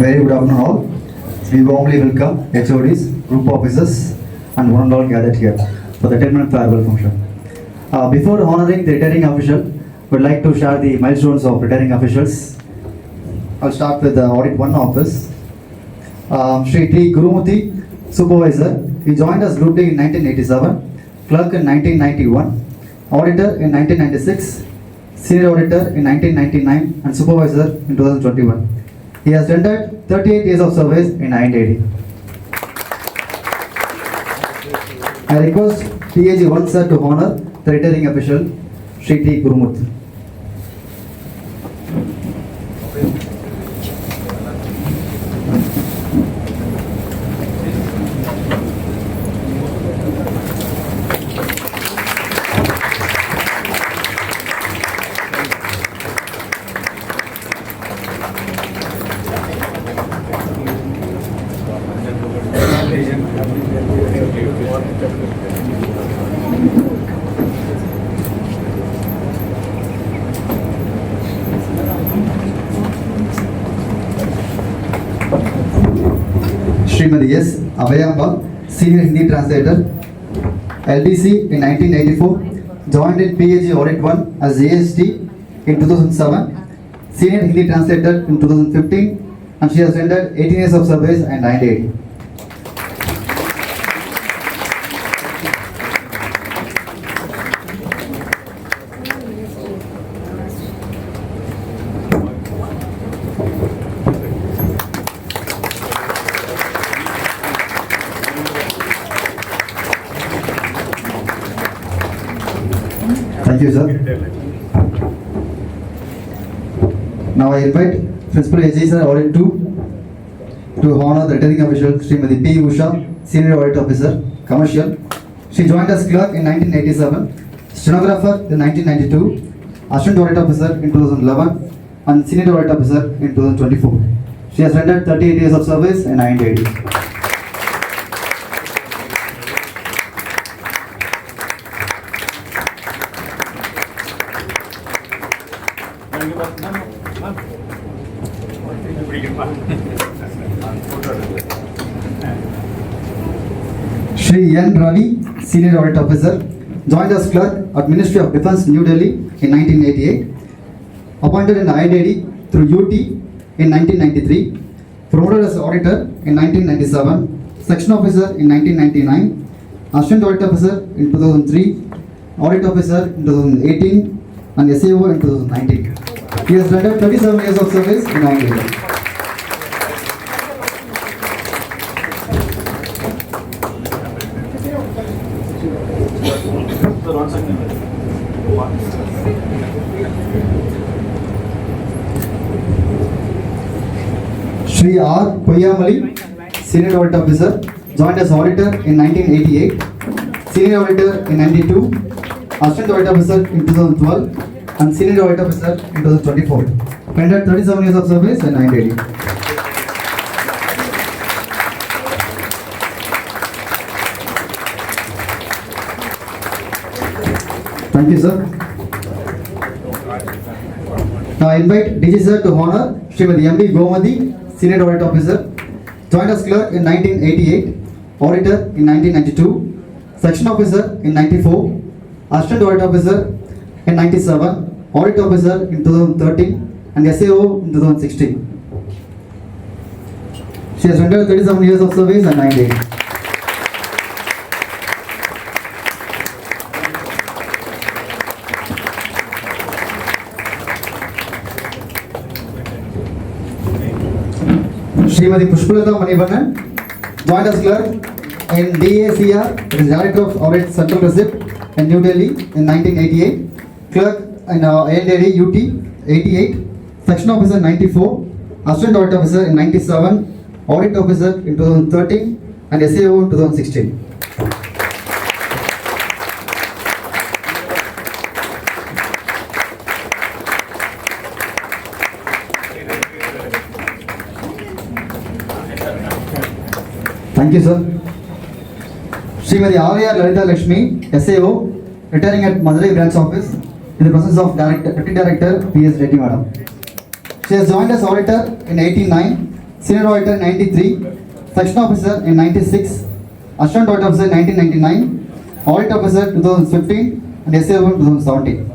very good afternoon all. We warmly welcome HODs, group officers and one and all gathered here for the 10-minute farewell function. Before honoring the retiring official, we would like to share the milestones of retiring officials. I'll start with the Audit 1 office. Shri T. Gurumurthy, Supervisor. He joined us grouply in 1987, Clerk in 1991, Auditor in 1996, Senior Auditor in 1999 and Supervisor in 2021. He has rendered 38 years of service in IND. I request PAG 1 sir to honor the retiring official, Shri T. Gurumurthy. Srimati S. Abhayamba, Senior Hindi Translator, LDC in 1984, joined in PAG Audit 1 as AST in 2007, Senior Hindi Translator in 2015, and she has rendered 18 years of service and IND. Thank you, sir. Now I invite Principal AG Sir Audit 2 to honor the returning official Srimati P. Usha, Senior Audit Officer, Commercial. She joined as clerk in 1987, stenographer in 1992, Assistant Audit Officer in 2011, and Senior Audit Officer in 2024. She has rendered 38 years of service in IND. Shri N. Ravi, Senior Audit Officer, joined as clerk at Ministry of Defence, New Delhi in 1988, appointed in the IND through UT in 1993, promoted as auditor in 1997, section officer in 1999, assistant audit officer in 2003, audit officer in 2018, and SAO in 2019. He has rendered 37 years of service in IND. Shri R. Poyamali, Senior Audit Officer, joined as auditor in 1988, Senior Auditor in 92, Assistant Audit Officer in 2012, and Senior Audit Officer in 2024. Rendered 37 years of service in IND. Thank you, sir. Now I invite DG sir to honor Srimati M.B. Gomadi, Senior Audit Officer, joined as clerk in 1988, auditor in 1992, section officer in 94, assistant audit officer in 97, audit officer in 2013, and SAO in 2016. She has rendered 37 years of service and 9 days. Srimati Pushpalata Manivannan, joined as clerk in DACR, it is Director of Audit Central Receipt in New Delhi in 1988, clerk in AND UT 88, section officer 94, assistant audit officer in 97, audit officer in 2013, and SAO in 2016. Thank you, sir. Srimati R.A.R. Lalita Lakshmi, SAO, retiring at Madurai branch office in the presence of Deputy Director P.S. Reddy Madam. She has joined as auditor in 89, Senior Auditor in 93, Section Officer in 96, Assistant Auditor Officer in 1999, Audit Officer 2015, and SAO 2017.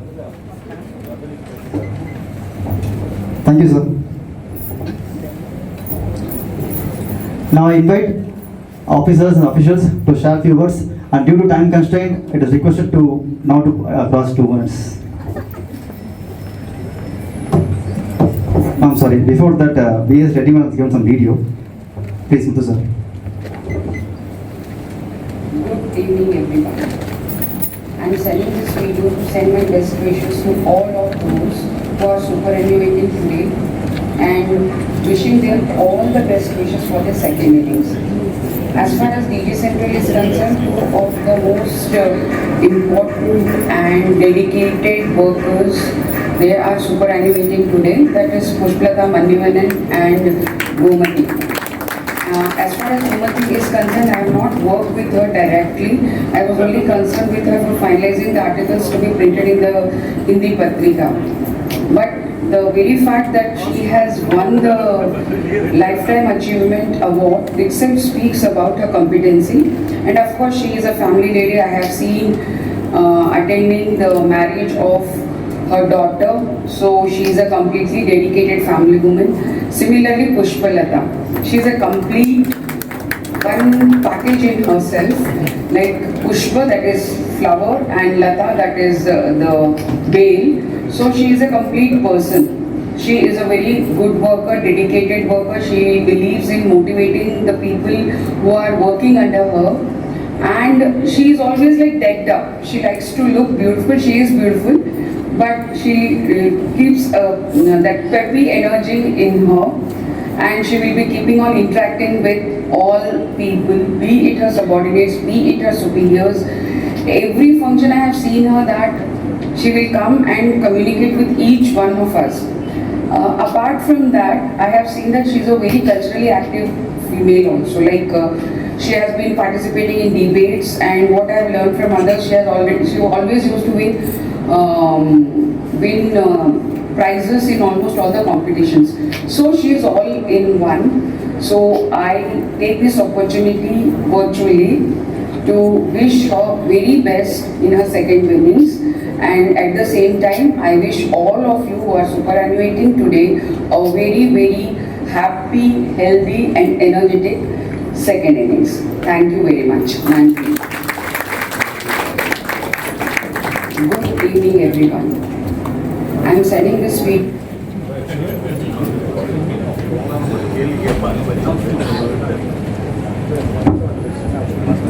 Thank you, sir. Now I invite officers and officials to share few words, and due to time constraint, it is requested to now to cross 2 minutes. I'm sorry, before that, BS Reddyman has given some video. Please, Muthu sir. Good evening, everyone. I'm sending this video to send my best wishes to all of those who are superannuating today and wishing them all the best wishes for their second innings. As far as DG Central is concerned, two of the most important and dedicated workers, they are superannuating today, that is Pushpalata Mandivanan and Gomati. As far as Gomati is concerned, I have not worked with her directly. I was only concerned with her for finalizing the articles to be printed in the Hindi Patrika. But the very fact that she has won the Lifetime Achievement Award itself speaks about her competency. And of course, she is a family lady. I have seen attending the marriage of her daughter, so she is a completely dedicated family woman. Similarly, Pushpalata, she is a complete one package in herself, like Pushpa, that is flower, and Lata, that is the veil. So she is a complete person. She is a very good worker, dedicated worker. She believes in motivating the people who are working under her. And she is always like decked up. She likes to look beautiful. She is beautiful, but she keeps that peppy energy in her, and she will be keeping on interacting with all people, be it her subordinates, be it her superiors. Every function I have seen her that she will come and communicate with each one of us. Apart from that, I have seen that she is a very culturally active female also. Like she has been participating in debates, and what I have learned from others, she always used to win prizes in almost all the competitions. So she is all in one. So I take this opportunity virtually to wish her very best in her second innings. And at the same time, I wish all of you who are superannuating today a very, very happy, healthy and energetic second innings. Thank you very much. Thank you. Good evening, everyone. I am sending this video.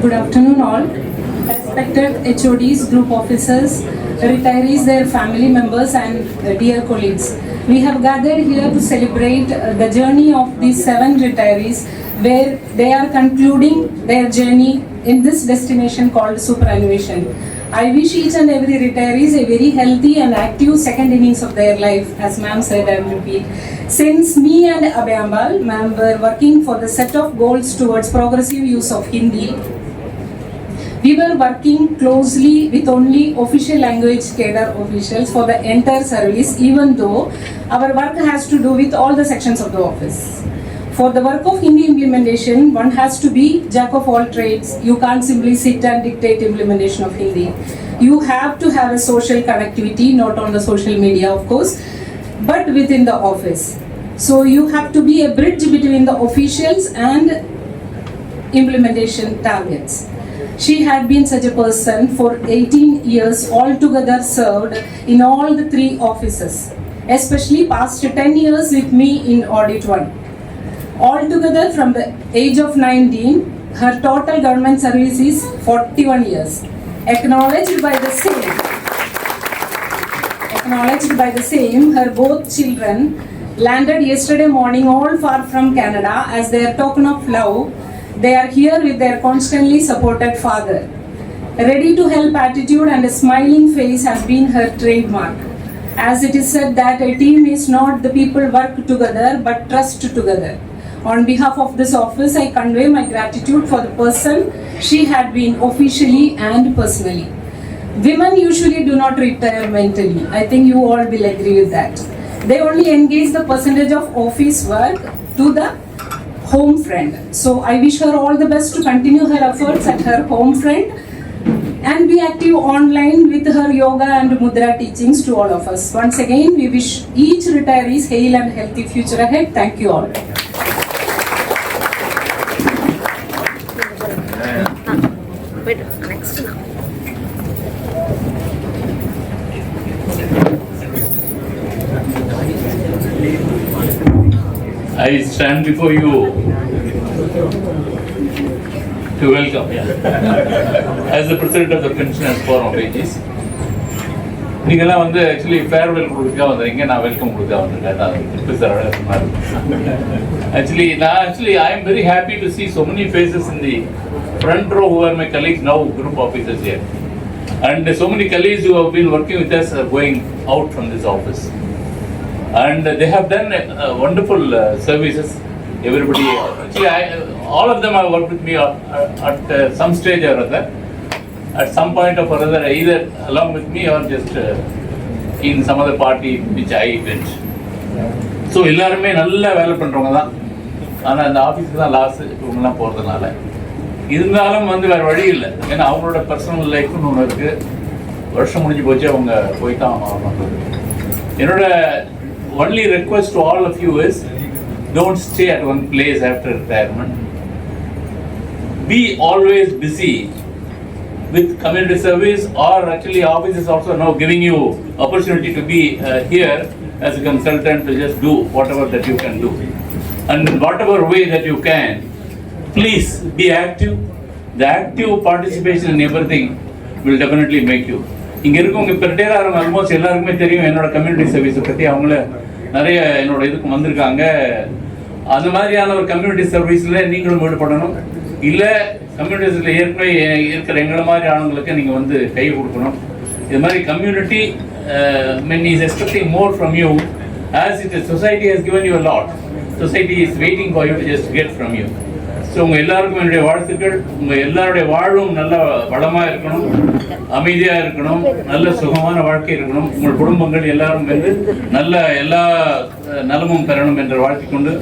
Good afternoon all. Respected HODs, group officers, retirees, their family members and dear colleagues. We have gathered here to celebrate the journey of these 7 retirees where they are concluding their journey in this destination called superannuation. I wish each and every retirees a very healthy and active second innings of their life. As ma'am said, I will repeat. Since me and Abhayambal, ma'am, were working for the set of goals towards progressive use of Hindi, we were working closely with only official language cadre officials for the entire service, even though our work has to do with all the sections of the office. For the work of Hindi implementation, one has to be jack of all trades. You can't simply sit and dictate implementation of Hindi. You have to have a social connectivity, not on the social media of course, but within the office. So you have to be a bridge between the officials and implementation targets. She had been such a person for 18 years altogether served in all the 3 offices, especially past 10 years with me in Audit 1. Altogether from the age of 19, her total government service is 41 years. Acknowledged by the same, her both children landed yesterday morning all far from Canada as their token of love. They are here with their constantly supported father. Ready to help attitude and a smiling face has been her trademark. As it is said that a team is not the people work together but trust together. On behalf of this office, I convey my gratitude for the person she had been officially and personally. Women usually do not retire mentally. I think you all will agree with that. They only engage the percentage of office work to the home friend. So I wish her all the best to continue her efforts at her home friend and be active online with her yoga and mudra teachings to all of us. Once again, we wish each retirees hail and healthy future ahead. Thank you all. I stand before you to welcome, as the president of the Pensioners Forum of Ages. நீங்கள்லாம் வந்து actually farewell கொடுக்க வந்தீங்க, நான் welcome கொடுக்க வந்திருக்கேன். Actually I am very happy to see so many faces in the front row who are my colleagues now, group officers here, and so many colleagues who have been working with us are going out from this office, and they have done wonderful services. Everybody, actually, all of them have worked with me at some stage or other, at some point or other, either along with me or just in some other party which I went. So எல்லாருமே நல்லா வேலை பண்ணுறவங்க தான். ஆனால் அந்த ஆஃபீஸுக்கு தான் last இவங்கெல்லாம் போகிறதுனால இருந்தாலும் வந்து வேறு வழி இல்லை. ஏன்னா அவங்களோட பர்சனல் லைஃப்னு ஒன்று இருக்குது. வருஷம் முடிஞ்சு போச்சு, அவங்க போய் தான் ஆகணும். என்னோட only request to all of you is, don't stay at one place after retirement. Be always busy with community service, or actually office is also now giving you opportunity to be here as a consultant to just do whatever that you can do. And in whatever way that you can, please be active. The active participation in everything will definitely make you. இங்கே இருக்கவங்க இப்போ retire ஆகிறவங்க almost எல்லாருக்குமே தெரியும் என்னோட community சர்வீஸை பற்றி. அவங்கள நிறைய என்னோட இதுக்கு வந்திருக்காங்க. அந்த மாதிரியான ஒரு கம்யூனிட்டி சர்வீஸில் நீங்களும் ஈடுபடணும். இல்லை கம்யூனிட்டிஸில் ஏற்கனவே இருக்கிற எங்களை மாதிரி ஆளுங்களுக்கு நீங்கள் வந்து கை கொடுக்கணும். இது மாதிரி community is expecting more from you, as it is society has given you a lot. Society is waiting for you to just get from you. So உங்கள் எல்லாருக்கும் என்னுடைய வாழ்த்துக்கள். உங்கள் எல்லாருடைய வாழ்வும் நல்ல வளமாக இருக்கணும், அமைதியாக இருக்கணும், நல்ல சுகமான வாழ்க்கை இருக்கணும். உங்கள் குடும்பங்கள் எல்லாரும் வந்து நல்ல எல்லா நலமும் பெறணும் என்று வாழ்த்திக்கொண்டு,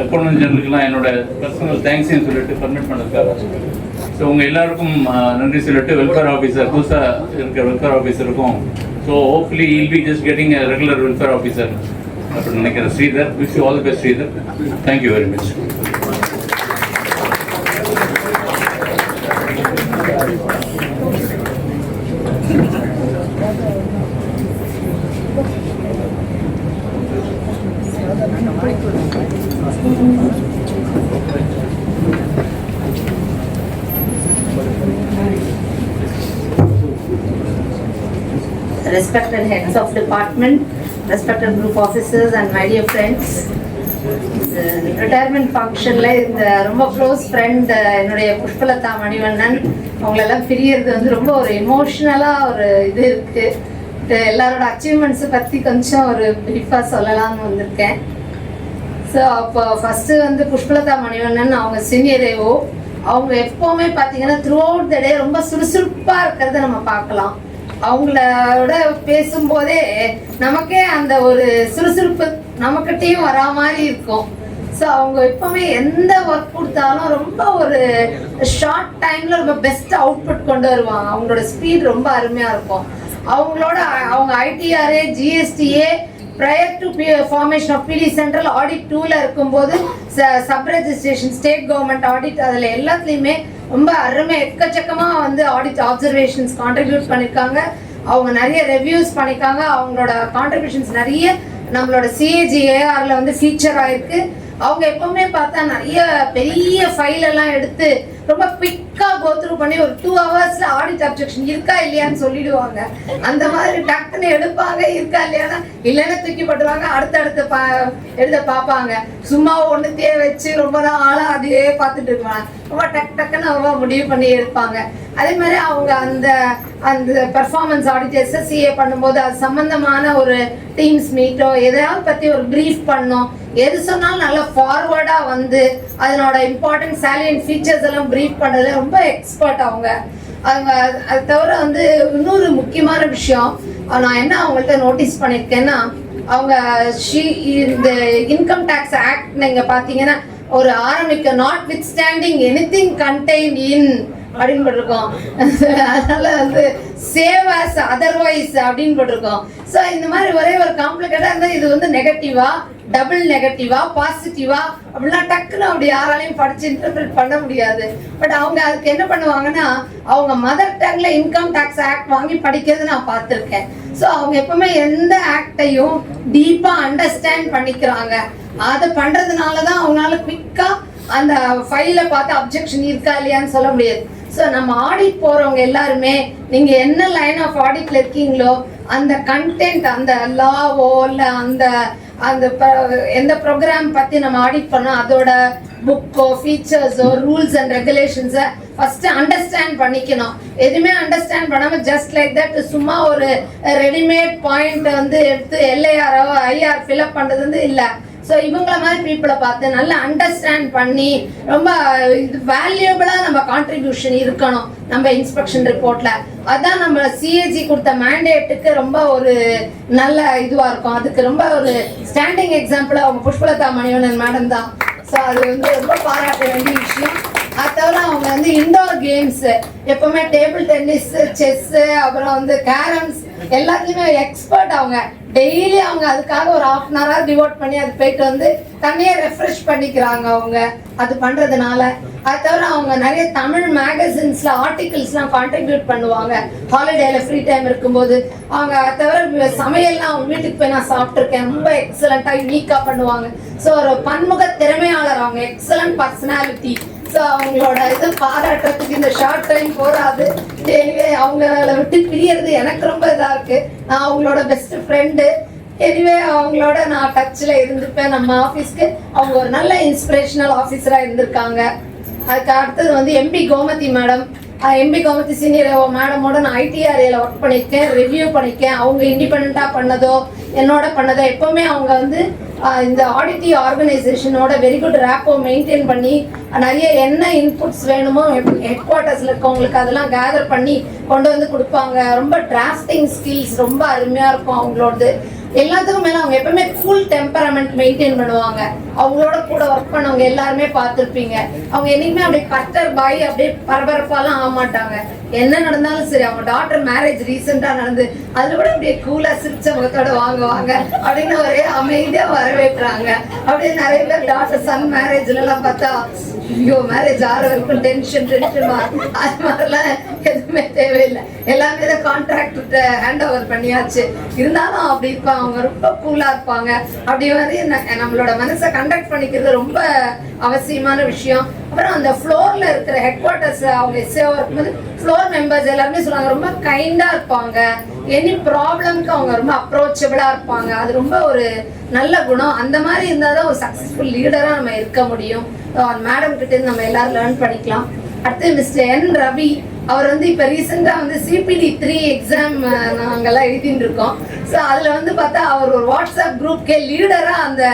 அக்கௌண்டன்ட் ஜெனரலுக்கெல்லாம் என்னோட பர்சனல் தேங்க்ஸையும் சொல்லிட்டு பர்மிட் பண்ணதுக்காக ஸோ உங்கள் எல்லாருக்கும் நன்றி சொல்லிட்டு, வெல்ஃபேர் ஆஃபீஸர் புதுசாக இருக்கிற வெல்ஃபேர் ஆஃபீஸருக்கும், so hopefully will be just getting a regular welfare officer அப்படின்னு நினைக்கிறேன். Sridhar, wish you all the best Sridhar. Thank you very much. Respected heads of department, respected group officers and my dear friends, retirement ஃபங்க்ஷனில் இந்த ரொம்ப close friend என்னுடைய புஷ்பலதா மணிவண்ணன் அவங்களெல்லாம் பிரியறது வந்து ரொம்ப ஒரு எமோஷ்னலாக ஒரு இது இருக்குது. எல்லாரோட அச்சீவ்மெண்ட்ஸை பற்றி கொஞ்சம் ஒரு ப்ரீஃபாக சொல்லலாம்னு வந்திருக்கேன். ஸோ அப்போ ஃபஸ்ட்டு வந்து புஷ்பலதா மணிவண்ணன் அவங்க சீனியர் ஏஓ. அவங்க எப்போவுமே பார்த்தீங்கன்னா த்ரூ அவுட் த டே ரொம்ப சுறுசுறுப்பாக இருக்கிறத நம்ம பார்க்கலாம். அவங்களோட பேசும்போதே நமக்கே அந்த ஒரு சுறுசுறுப்பு நமக்கிட்டையும் வரா மாதிரி இருக்கும். ஸோ அவங்க எப்பவுமே எந்த ஒர்க் கொடுத்தாலும் ரொம்ப ஒரு ஷார்ட் டைம்ல ரொம்ப பெஸ்ட் அவுட்புட் கொண்டு வருவாங்க. அவங்களோட ஸ்பீட் ரொம்ப அருமையா இருக்கும். அவங்களோட அவங்க ஐடிஆர்ஏ ஜிஎஸ்டிஏ prior to formation of PD Central Audit 2ல இருக்கும்போது sub registration state government audit அதில் எல்லாத்துலேயுமே ரொம்ப அருமை எக்கச்சக்கமாக வந்து ஆடிட் ஆப்சர்வேஷன்ஸ் கான்ட்ரிபியூட் பண்ணியிருக்காங்க. அவங்க நிறைய ரெவ்யூஸ் பண்ணியிருக்காங்க. அவங்களோட கான்ட்ரிபியூஷன்ஸ் நிறைய நம்மளோட சிஏஜிஏஆரில் வந்து ஃபீச்சர் ஆயிருக்கு. அவங்க எப்பவுமே பார்த்தா நிறைய பெரிய ஃபைல் எல்லாம் எடுத்து ரொம்ப குவிக்காக கோத்ரூ பண்ணி ஒரு 2 hours ஆடிட் அப்ஜெக்ஷன் இருக்கா இல்லையான்னு சொல்லிடுவாங்க. அந்த மாதிரி டக்குன்னு எடுப்பாங்க, இருக்கா இல்லையானா இல்லைன்னா தூக்கி போட்டுருவாங்க, அடுத்தடுத்து எழுத பார்ப்பாங்க. சும்மா ஒன்றுத்தையே வச்சு ரொம்ப நாளாக அதையே பார்த்துட்டு இருப்பாங்க. ரொம்ப டக்குன்னு அவங்க முடிவு பண்ணி எடுப்பாங்க. அதே மாதிரி அவங்க அந்த அந்த பெர்ஃபார்மன்ஸ் ஆடிட் எஸ்எஸ்சிஏ பண்ணும்போது அது சம்பந்தமான ஒரு டீம்ஸ் மீட்டோ எதையாவது பற்றி ஒரு ப்ரீஃப் பண்ணோம், எது சொன்னாலும் நல்லா ஃபார்வர்டாக வந்து அதனோட இம்பார்ட்டன்ட் சாலியன்ட் ஃபீச்சர்ஸ் எல்லாம் ப்ரீஃப் பண்ணுறதுல ரொம்ப எக்ஸ்பர்ட் அவங்க. அவங்க அது தவிர வந்து இன்னொரு முக்கியமான விஷயம் நான் என்ன அவங்கள்ட்ட நோட்டீஸ் பண்ணியிருக்கேன்னா, அவங்க இந்த இன்கம் டேக்ஸ் ஆக்ட் நீங்கள் பார்த்தீங்கன்னா ஒரு ஆரம்பிக்க not with standing anything contained இன் அப்படின்னு போட்டிருக்கோம். அதனால வந்து சேவ் ஆஸ் அதர்வைஸ் அப்படின்னு போட்டிருக்கோம். ஸோ இந்த மாதிரி ஒரே ஒரு காம்ப்ளிகேட்டாக இருந்தால் இது வந்து நெகட்டிவா, டபுள் நெகட்டிவா, பாசிட்டிவா அப்படிலாம் டக்குன்னு அப்படி யாராலையும் படிச்சு இன்டர்பிரேட் பண்ண முடியாது. பட் அவங்க அதுக்கு என்ன பண்ணுவாங்கன்னா அவங்க மதர் டங்ல இன்கம் டேக்ஸ் ஆக்ட் வாங்கி படிக்கிறது நான் பார்த்துருக்கேன். ஸோ அவங்க எப்பவுமே எந்த ஆக்டையும் டீப்பா அண்டர்ஸ்டாண்ட் பண்ணிக்கிறாங்க. அதை பண்றதுனால தான் அவங்களால குவிக்கா அந்த ஃபைலை பார்த்து அப்ஜெக்ஷன் இருக்கா இல்லையான்னு சொல்ல முடியாது. ஸோ நம்ம ஆடிட் போறவங்க எல்லாருமே நீங்க என்ன லைன் ஆஃப் ஆடிட்ல இருக்கீங்களோ அந்த கண்டென்ட், அந்த லாவோ இல்லை அந்த அந்த எந்த ப்ரோக்ராம் பத்தி நம்ம ஆடிட் பண்ணோம் அதோட புக்கோ ஃபீச்சர்ஸோ ரூல்ஸ் அண்ட் ரெகுலேஷன்ஸை ஃபர்ஸ்ட் அண்டர்ஸ்டாண்ட் பண்ணிக்கணும். எதுவுமே அண்டர்ஸ்டாண்ட் பண்ணாம ஜஸ்ட் லைக் தட் சும்மா ஒரு ரெடிமேட் பாயிண்ட் வந்து எடுத்து எல்ஐஆரோ ஐஆர் ஃபில்அப் பண்றது வந்து இல்லை. ஸோ இவங்கள மாதிரி பீப்புளை பார்த்து நல்லா அண்டர்ஸ்டாண்ட் பண்ணி ரொம்ப இது வேல்யூபிளாக நம்ம கான்ட்ரிபியூஷன் இருக்கணும் நம்ம இன்ஸ்பெக்ஷன் ரிப்போர்ட்ல. அதான் நம்ம சிஏஜி கொடுத்த மேண்டேட்டுக்கு ரொம்ப ஒரு நல்ல இதுவாக இருக்கும். அதுக்கு ரொம்ப ஒரு ஸ்டாண்டிங் எக்ஸாம்பிள் அவங்க புஷ்பலதா மணிவண்ணன் மேடம் தான். ஸோ அது வந்து ரொம்ப பாராட்ட வேண்டிய விஷயம். அது தவிர அவங்க வந்து இன்டோர் கேம்ஸ் எப்பவுமே டேபிள் டென்னிஸ், செஸ், அப்புறம் வந்து கேரம்ஸ் எல்லாத்துலயுமே எக்ஸ்பர்ட். அவங்க டெய்லி அவங்க அதுக்காக ஒரு ½ அன் ஹவர் டிவோட் பண்ணி அது போயிட்டு வந்து தண்ணியை ரெஃப்ரெஷ் பண்ணிக்கிறாங்க அவங்க அது பண்றதுனால. அது தவிர அவங்க நிறைய தமிழ் மேகசின்ஸ்ல ஆர்டிகிள்ஸ்லாம் கான்ட்ரிபியூட் பண்ணுவாங்க ஹாலிடேல ஃப்ரீ டைம் இருக்கும்போது. அவங்க அது தவிர சமையல்லாம் அவங்க வீட்டுக்கு போய் நான் சாப்பிட்ருக்கேன், ரொம்ப எக்ஸலண்டா யூனிக்கா பண்ணுவாங்க. ஸோ ஒரு பன்முக திறமையாளர் அவங்க, எக்ஸலண்ட் பர்சனாலிட்டி. ஸோ அவங்களோட இது பாராட்டுறதுக்கு இந்த ஷார்ட் டைம் போராது. எனிவே அவங்கள விட்டு பிரியறது எனக்கு ரொம்ப இதாக இருக்கு. நான் அவங்களோட பெஸ்ட் ஃப்ரெண்டு. எனிவே அவங்களோட நான் டச்சில் இருந்துப்பேன். நம்ம ஆஃபீஸ்க்கு அவங்க ஒரு நல்ல இன்ஸ்பிரேஷனல் ஆஃபீஸராக இருந்திருக்காங்க. அதுக்கு அடுத்தது வந்து MP Gomathi madam. MP Gomathi senior மேடமோட நான் ஐடிஆர்ஏல ஒர்க் பண்ணியிருக்கேன், ரிவ்யூ பண்ணியிருக்கேன். அவங்க இண்டிபெண்ட்டாக பண்ணதோ என்னோட பண்ணதோ எப்போவுமே அவங்க வந்து இந்த ஆடிட்டி ஆர்கனைசேஷனோட வெரி குட் ரேப்போ மெயின்டைன் பண்ணி நிறைய என்ன இன்புட்ஸ் வேணுமோ ஹெட் குவார்ட்டர்ஸில் இருக்கவங்களுக்கு அதெல்லாம் கேதர் பண்ணி கொண்டு வந்து கொடுப்பாங்க. ரொம்ப டிராஃப்டிங் ஸ்கில்ஸ் ரொம்ப அருமையாக இருக்கும் அவங்களோடது. எல்லாத்துக்கும் மேலே அவங்க எப்பவுமே கூல் டெம்பரமெண்ட் மெயின்டைன் பண்ணுவாங்க. அவங்களோட கூட ஒர்க் பண்ணவங்க எல்லாருமே பார்த்துருப்பீங்க. அவங்க என்னைக்குமே அப்படியே கட்டர் பாய் அப்படியே பரபரப்பாலாம் ஆக மாட்டாங்க. என்ன நடந்தாலும் சரி, அவங்க டாக்டர் மேரேஜ் ரீசெண்டாக நடந்து அதில் கூட அப்படியே கூலாக சிரிச்ச முகத்தோட வாங்குவாங்க அப்படின்னு ஒரே அமைதியாக வரவேற்கிறாங்க. அப்படியே நிறைய பேர் டாக்டர் சன் மேரேஜ்லாம் பார்த்தா ஐயோ மேரேஜ் ஆற வரைக்கும் டென்ஷன் அது மாதிரிலாம் எதுவுமே தேவையில்லை. எல்லாமே தான் கான்ட்ராக்ட் ஹேண்ட் ஓவர் பண்ணியாச்சு. இருந்தாலும் அப்படி இருப்பாங்க, அவங்க ரொம்ப கூலா இருப்பாங்க. அப்படி வந்து நம்மளோட மனசை கண்டக்ட் பண்ணிக்கிறது ரொம்ப அவசியமான விஷயம். அப்புறம் அந்த ஃப்ளோர்ல இருக்கிற ஹெட் குவார்ட்டர்ஸ் அவங்க எஸ்ஏஓ இருக்கும்போது ஃப்ளோர் மெம்பர்ஸ் எல்லாருமே சொல்லுவாங்க ரொம்ப கைண்டா இருப்பாங்க. எனி ப்ராப்ளம்க்கு அவங்க ரொம்ப அப்ரோச்சபிளா இருப்பாங்க. அது ரொம்ப ஒரு நல்ல குணம். அந்த மாதிரி இருந்தால் தான் ஒரு சக்சஸ்ஃபுல் லீடரா நம்ம இருக்க முடியும். மேடம் கிட்ட இருந்து நம்ம எல்லாரும் லேர்ன் பண்ணிக்கலாம். அடுத்து மிஸ்டர் என் ரவி, அவர் வந்து இப்போ ரீசெண்டாக வந்து CPD 3 எக்ஸாம் நாங்கெல்லாம் எழுதிட்டு இருக்கோம். ஸோ அதில் வந்து பார்த்தா அவர் ஒரு வாட்ஸ்அப் குரூப்கே லீடராக அந்த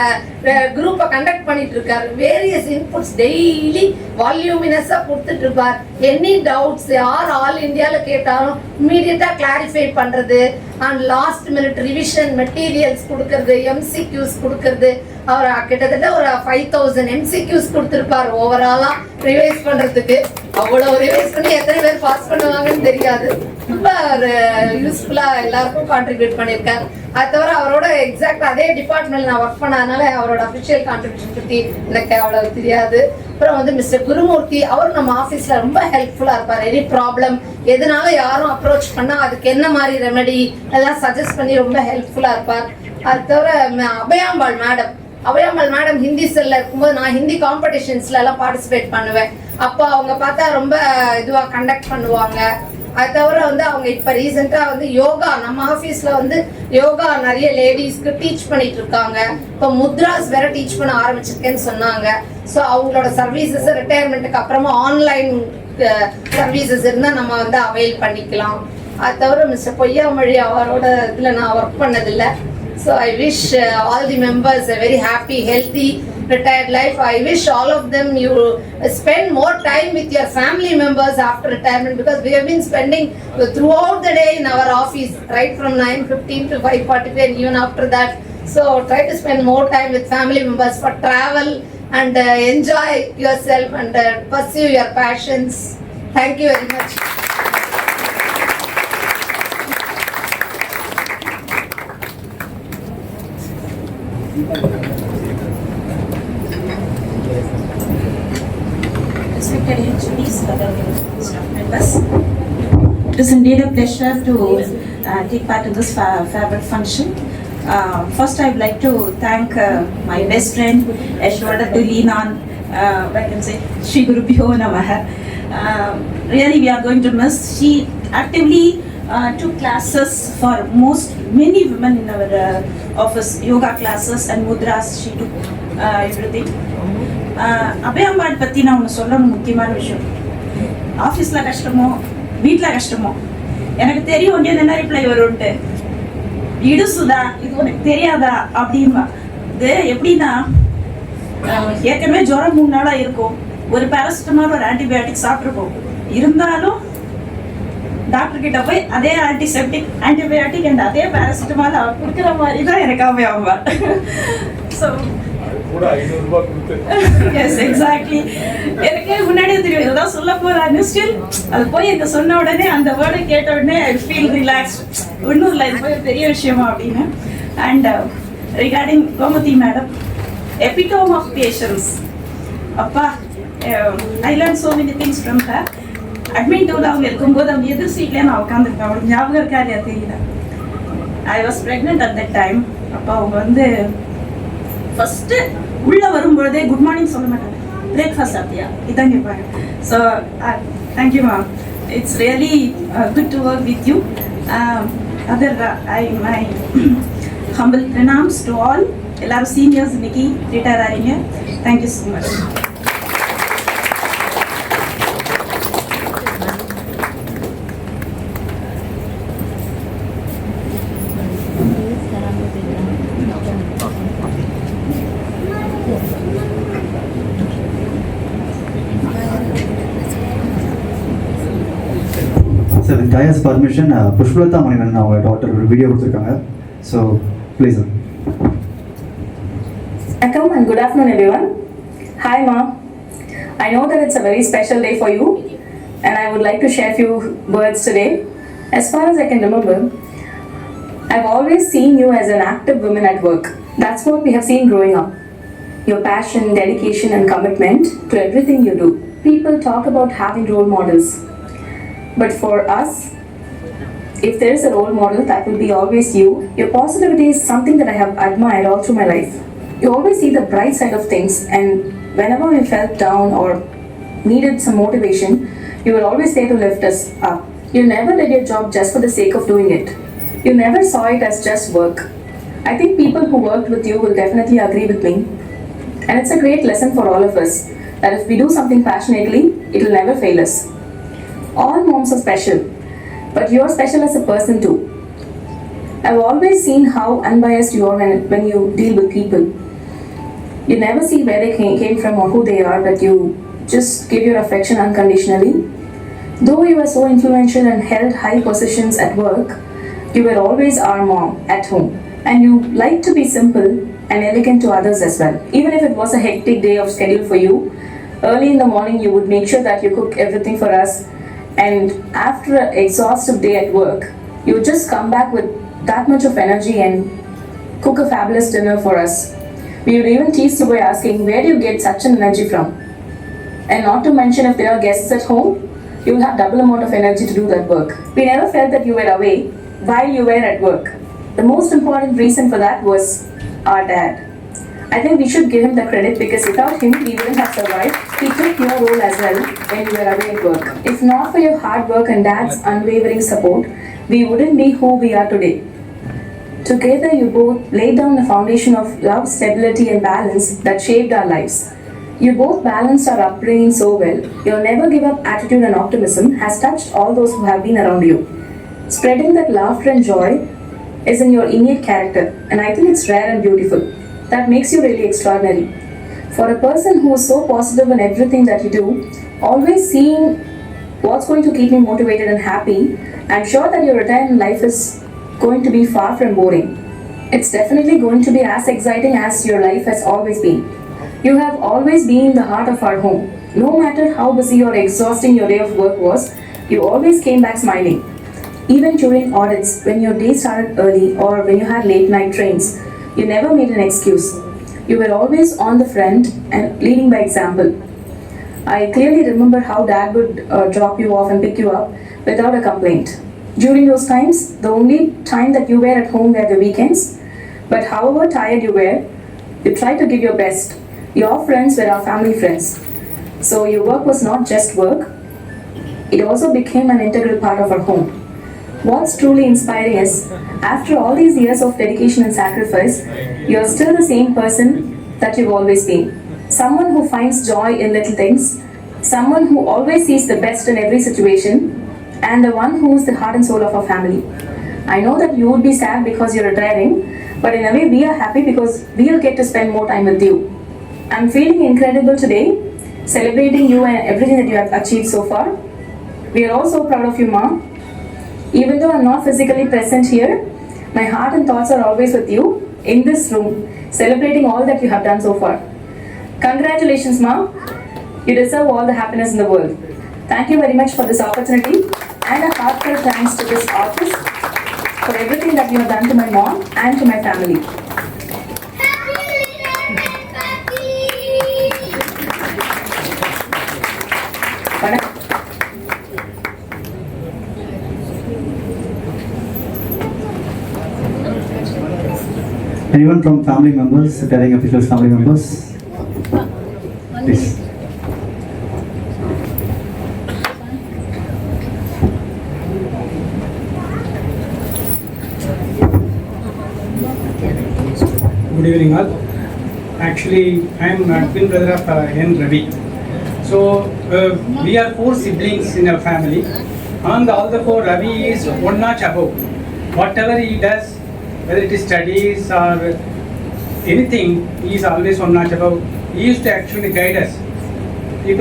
குரூப்பை கண்டக்ட் பண்ணிட்டு இருக்காரு. வேரியஸ் இன்புட்ஸ் டெய்லி வால்யூமினஸாக கொடுத்துட்டு இருப்பார். எனி டவுட்ஸ் யார் ஆல் இந்தியாவில் கேட்டாலும் இம்மீடியட்டாக கிளாரிஃபை பண்ணுறது and last minute revision materials கொடுக்கறது, MCQs கொடுக்கறது. அவர் கிட்டத்தட்ட ஒரு 5000 MCQs கொடுத்துருப்பார் ஓவராலாக ரிவைஸ் பண்ணுறதுக்கு. அவ்வளோ ரிவைஸ் பண்ணி எத்தனை பேர் பாஸ் பண்ணுவாங்கன்னு தெரியாது. ரொம்ப ஒரு யூஸ்ஃபுல்லாக எல்லாருக்கும் கான்ட்ரிபியூட் பண்ணியிருக்காரு. அது தவிர அவரோட எக்ஸாக்ட் அதே டிபார்ட்மெண்ட் நான் ஒர்க் பண்ணாதனால அவரோட அஃபிஷியல் கான்ட்ரிபியூஷன் பற்றி எனக்கு அவ்வளோ தெரியாது. அப்புறம் வந்து மிஸ்டர் குருமூர்த்தி, அவரும் நம்ம ஆஃபீஸில் ரொம்ப ஹெல்ப்ஃபுல்லாக இருப்பார். எனி ப்ராப்ளம் எதனால யாரும் அப்ரோச் பண்ணால் அதுக்கு என்ன மாதிரி ரெமெடி எல்லாம் சஜஸ்ட் பண்ணி ரொம்ப ஹெல்ப்ஃபுல்லாக இருப்பார். அது தவிர அபயாம்பாள் மேடம் ஹிந்தி செல்ல இருக்கும்போது நான் ஹிந்தி காம்படிஷன்ஸ்ல எல்லாம் பார்ட்டிசிபேட் பண்ணுவேன். அப்போ அவங்க பார்த்தா ரொம்ப இதுவாக கண்டக்ட் பண்ணுவாங்க. அது தவிர வந்து அவங்க இப்போ ரீசெண்டாக வந்து யோகா நம்ம ஆஃபீஸில் வந்து யோகா நிறைய லேடிஸ்க்கு டீச் பண்ணிட்டு இருக்காங்க. இப்போ முத்ராஸ் வேற டீச் பண்ண ஆரம்பிச்சிருக்கேன்னு சொன்னாங்க. ஸோ அவங்களோட சர்வீசஸ் ரிட்டையர்மெண்ட்டுக்கு அப்புறமா ஆன்லைன் சர்வீசஸ் இருந்தால் நம்ம வந்து அவைல் பண்ணிக்கலாம். அது தவிர மிஸ்டர் பொய்யாமொழி அவரோட இதில் நான் ஒர்க் பண்ணதில்லை. So I wish all the members a very happy, healthy, retired life. I wish all of them you spend more time with your family members after retirement, because we have been spending throughout the day in our office, right from 9:15 to 5:45 and even after that. So try to spend more time with family members for travel and enjoy yourself and pursue your passions. Thank you very much. Respected HODs, other staff members. It is indeed a pleasure to take part in this farewell function. First, I would like to thank my best friend, Yashoda, to lean on, I can say, Shri Guru Pyo Namaha. Really, we are going to miss. She actively took classes for many women in our office, yoga classes and mudras. She took everything. அபயம்பாட் பற்றி நான் ஒன்று சொல்லணும். முக்கியமான விஷயம், ஆஃபீஸில் கஷ்டமோ வீட்டில் கஷ்டமோ எனக்கு தெரியும் ஒன்றே என்ன ரிப்ளை வரும்ன்ட்டு, இடுசுதா இது உனக்கு தெரியாதா அப்படின்பா. இது எப்படின்னா, ஏற்கனவே ஜுரம் 3 நாளாக இருக்கும், ஒரு பேராசிட்டமால் ஒரு ஆன்டிபயோட்டிக் சாப்பிட்ருப்போம், இருந்தாலும் டாக்டர் கிட்ட போய் அதே ஆன்டிசெப்டிக் ஆன்டிபயோட்டிக் அண்ட் அதே பேராசிட்டமால் அவர் கொடுக்குற மாதிரி தான் எனக்கு அபயம்பா. ஸோ எஸ் எக்ஸாக்ட்லி, எனக்கே முன்னாடியே தெரியும் இதெல்லாம் சொல்ல போறாங்க. ஸ்டில் அது போய் எனக்கு சொன்ன உடனே அந்த வேர்டை கேட்ட உடனே ஐ ஃபீல் ரிலாக்ஸ்ட். ஒன்றும் இல்லை, இது போய் பெரிய விஷயமா அப்படின்னு. And regarding Gomathi madam, epitome of patience. அப்பா, I learned so many things from her. Admin டூல அவங்க இருக்கும்போது அவங்க எதிர் சீட்லேயே நான் உட்காந்துருக்கேன். அவங்களுக்கு ஞாபகம் இருக்கா இல்லையா தெரியல. I was pregnant at that time. அப்போ அவங்க வந்து ஃபஸ்ட்டு உள்ளே வரும்பொழுதே குட் மார்னிங் சொல்ல மாட்டாங்க, பிரேக்ஃபாஸ்ட் சாப்பிட்டியா இதான் கேட்பாங்க. So thank you ma'am, it's really good to work with you. Other my humble pranams to all. எல்லாரும் சீனியர்ஸ் இன்னைக்கு ரிட்டையர் ஆகிறீங்க. Thank you so much. So with Taya's permission, Pushpalata Manivan, our daughter, video கொடுத்திருக்காங்க. So please. Welcome and good afternoon everyone. Hi Ma. I know that it's a very special day for you and I would like to share a few words today. As far as I can remember, I've always seen you as an active woman at work. That's what we have seen growing up. Your passion, dedication and commitment to everything you do. People talk about having role models. But for us, if there is a role model, that will be always you. Your positivity is something that I have admired all through my life. You always see the bright side of things, and whenever we felt down or needed some motivation, you were always there to lift us up. You never did your job just for the sake of doing it. You never saw it as just work. I think people who worked with you will definitely agree with me. And it's a great lesson for all of us, that if we do something passionately, it will never fail us. All moms are special, but you're special as a person too. I've always seen how unbiased you are when you deal with people. You never see where they came from or who they are, but you just give your affection unconditionally. Though you were so influential and held high positions at work, you were always our mom at home. And you like to be simple and elegant to others as well. Even if it was a hectic day of schedule for you, early in the morning you would make sure that you cook everything for us. And after an exhaustive day at work, you would just come back with that much of energy and cook a fabulous dinner for us. We would even tease you by asking, where do you get such an energy from? And not to mention, if there are guests at home, you will have double amount of energy to do that work. We never felt that you were away while you were at work. The most important reason for that was our dad. I think we should give him the credit, because without him, we wouldn't have survived. He took your role as well when you were away at work. If not for your hard work and dad's unwavering support, we wouldn't be who we are today. Together, you both laid down the foundation of love, stability and balance that shaped our lives. You both balanced our upbringing so well. Your never give up attitude and optimism has touched all those who have been around you. Spreading that laughter and joy is in your innate character, and I think it's rare and beautiful. That makes you really extraordinary. For a person who is so positive in everything that you do, always seeing what's going to keep me motivated and happy, I'm sure that your retirement life is going to be far from boring. It's definitely going to be as exciting as your life has always been. You have always been in the heart of our home. No matter how busy or exhausting your day of work was, you always came back smiling. Even during audits, when your day started early or when you had late night trains, you never made an excuse. You were always on the front and leading by example. I clearly remember how Dad would drop you off and pick you up without a complaint. During those times, the only time that you were at home were the weekends. But however tired you were, you tried to give your best. Your friends were our family friends. So your work was not just work, it also became an integral part of our home. What's truly inspiring is, after all these years of dedication and sacrifice, you're still the same person that you've always been. Someone who finds joy in little things, someone who always sees the best in every situation, and the one who is the heart and soul of our family. I know that you would be sad because you're retiring, but in a way we are happy because we'll get to spend more time with you. I'm feeling incredible today, celebrating you and everything that you have achieved so far. We are all so proud of you, Mom. Even though I'm not physically present here, my heart and thoughts are always with you in this room, celebrating all that you have done so far. Congratulations, Mom. You deserve all the happiness in the world. Thank you very much for this opportunity, and a heartfelt thanks to this office for everything that you have done to my mom and to my family. Anyone from family members, retiring officials, family members? Please. Good evening all. Actually, I am twin brother of N. Ravi. So, we are 4 siblings in our family. Among all the 4, Ravi is one notch above. Whatever he does, whether it is studies or anything, he is always one notch above. He used to actually guide us.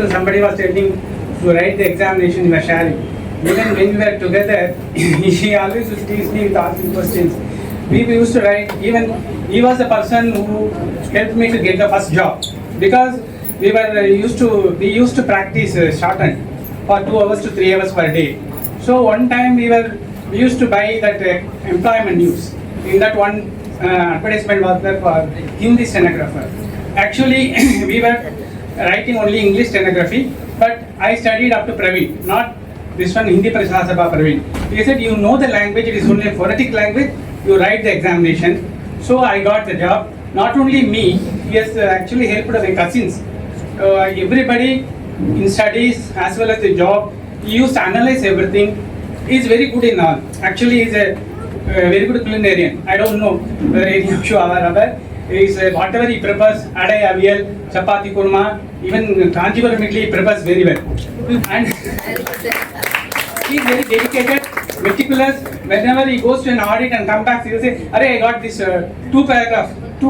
Somebody was telling to write the examination, we were sharing. Even when we were together, he always used to tease me with asking questions. We used to write, even he was the person who helped me to get the first job. Because we used to practice shorthand for 2 hours to 3 hours per day. So one time we used to buy that employment news. In that one advertisement was there for Hindi stenographer. Actually, we were writing only English stenography, but I studied up to Praveen, not this one Hindi Prasasabha Praveen. He said, you know the language, it is only a phonetic language, you write the examination. So I got the job. Not only me, he has actually helped my cousins. Everybody in studies as well as the job, he used to analyze everything. He is very good in all. Actually, he is a very good culinarian. I don't know whether any of you are aware. Whatever he prepares, adai avial, chapati kurma, even Kanjipuram idli he prepares very well. And he is very dedicated, meticulous. Whenever he goes to an audit and comes back, he will say, "Arey, I got this 2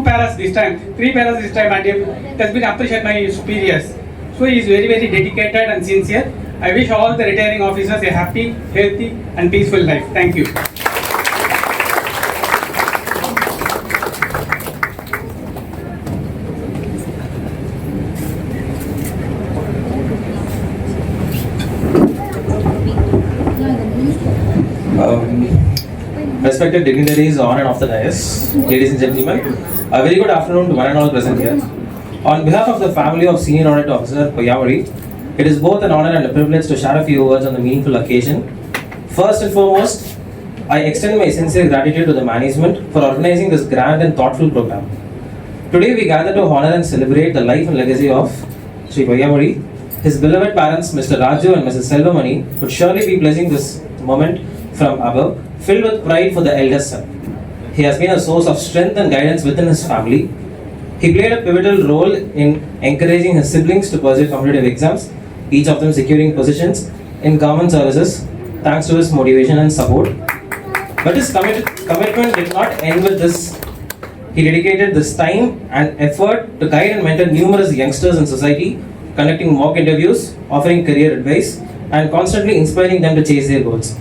paras this time, 3 paras this time," and it has been appreciated by his superiors. So he is very, very dedicated and sincere. I wish all the retiring officers a happy, healthy, and peaceful life. Thank you. Respected dignitaries on and off the dais, ladies and gentlemen, a very good afternoon to one and all present here. On behalf of the family of Senior Audit Officer Payamari, it is both an honor and a privilege to share a few words on the meaningful occasion. First and foremost, I extend my sincere gratitude to the management for organizing this grand and thoughtful program. Today we gather to honor and celebrate the life and legacy of Sri Payamari. His beloved parents, Mr. Raju and Mrs. Selvamani, would surely be blessing this moment from above, filled with pride for the eldest son. He has been a source of strength and guidance within his family. He played a pivotal role in encouraging his siblings to pursue competitive exams, each of them securing positions in government services thanks to his motivation and support. But his commitment did not end with this. He dedicated this time and effort to guide and mentor numerous youngsters in society, conducting mock interviews, offering career advice, and constantly inspiring them to chase their goals.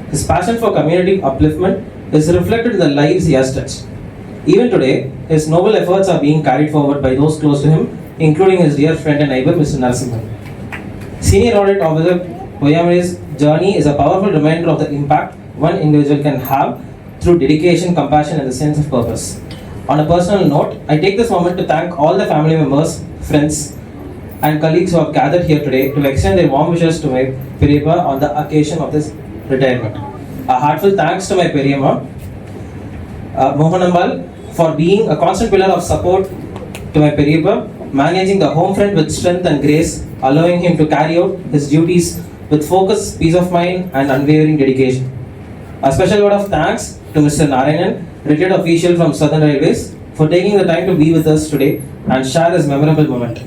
His passion for community upliftment is reflected in the lives he has touched. Even today, his noble efforts are being carried forward by those close to him including his dear friend and neighbor, Mr. Narasimhan. Senior Audit Officer Poyamari's journey is a powerful reminder of the impact one individual can have through dedication, compassion, and a sense of purpose. On a personal note, I take this moment to thank all the family members, friends, and colleagues who have gathered here today to extend their warm wishes to my Periyappa on the occasion of this retirement. A heartfelt thanks to my Periyamma, Mohanambal, for being a constant pillar of support to my Periyappa, managing the home front with strength and grace, allowing him to carry out his duties with focus, peace of mind, and unwavering dedication. A special word of thanks to Mr. Narayanan, retired official from Southern Railways, for taking the time to be with us today and share this memorable moment.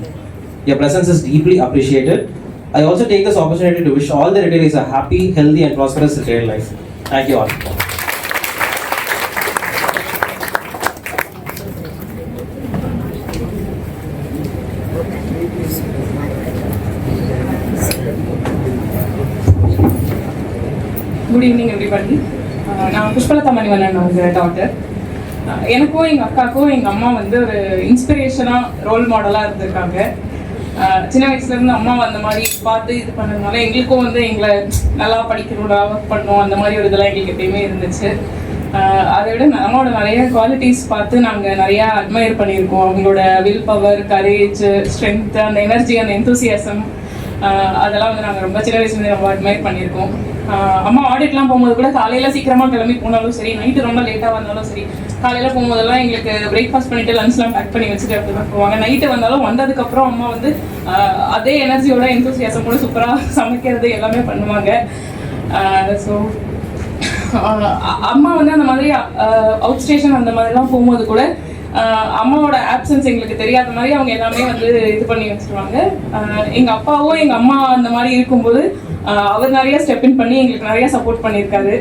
Your presence is deeply appreciated. I also take this opportunity to wish all the retirees a happy, healthy, and prosperous retired life. Thank you all. Good evening everybody. நான் புஷ்பலதா மணிவண்ணன் அவங்க daughter. எனக்கும் எங்கள் அக்காவுக்கும் எங்கள் அம்மா வந்து ஒரு இன்ஸ்பிரேஷனாக ரோல் மாடலாக இருந்திருக்காங்க. சின்ன வயசுலேருந்து அம்மா அந்த மாதிரி பார்த்து இது பண்ணதுனால எங்களுக்கும் வந்து எங்களை நல்லா படிக்கணும்டா, ஒர்க் பண்ணணும், அந்த மாதிரி ஒரு இதெல்லாம் எங்களுக்கு எப்பயுமே இருந்துச்சு. அதை விட அம்மாவோட நிறைய குவாலிட்டிஸ் பார்த்து நாங்கள் நிறையா அட்மையர் பண்ணியிருக்கோம். அவங்களோட வில் பவர், கரேஜ், ஸ்ட்ரென்த், அந்த எனர்ஜி, அந்த எந்தூசியாசம், அதெல்லாம் வந்து நாங்கள் ரொம்ப சின்ன வயசுலேருந்து ரொம்ப அட்மையர் பண்ணியிருக்கோம். அம்மா ஆடிட்லாம் போகும்போது கூட காலையில் சீக்கிரமாக கிளம்பி போனாலும் சரி, நைட்டு ரொம்ப லேட்டாக வந்தாலும் சரி, காலையில் போகும்போதெல்லாம் எங்களுக்கு பிரேக்ஃபாஸ்ட் பண்ணிவிட்டு லஞ்ச்லாம் பேக் பண்ணி வச்சுட்டு அப்படி தான் போவாங்க. நைட்டு வந்தாலும் வந்ததுக்கப்புறம் அம்மா வந்து அதே எனர்ஜியோட எந்தூசியாசம் கூட சூப்பராக சமைக்கிறது எல்லாமே பண்ணுவாங்க. ஸோ அம்மா வந்து அந்த மாதிரி அவுட் ஸ்டேஷன் அந்த மாதிரிலாம் போகும்போது கூட அம்மாவோட ஆப்சன்ஸ் எங்களுக்கு தெரியாத மாதிரி அவங்க எல்லாமே வந்து இது பண்ணி வச்சுருவாங்க. எங்கள் அப்பாவும் எங்கள் அம்மா அந்த மாதிரி இருக்கும்போது அவர் நிறைய ஸ்டெப் இன் பண்ணி எங்களுக்கு நிறைய சப்போர்ட் பண்ணியிருக்காரு.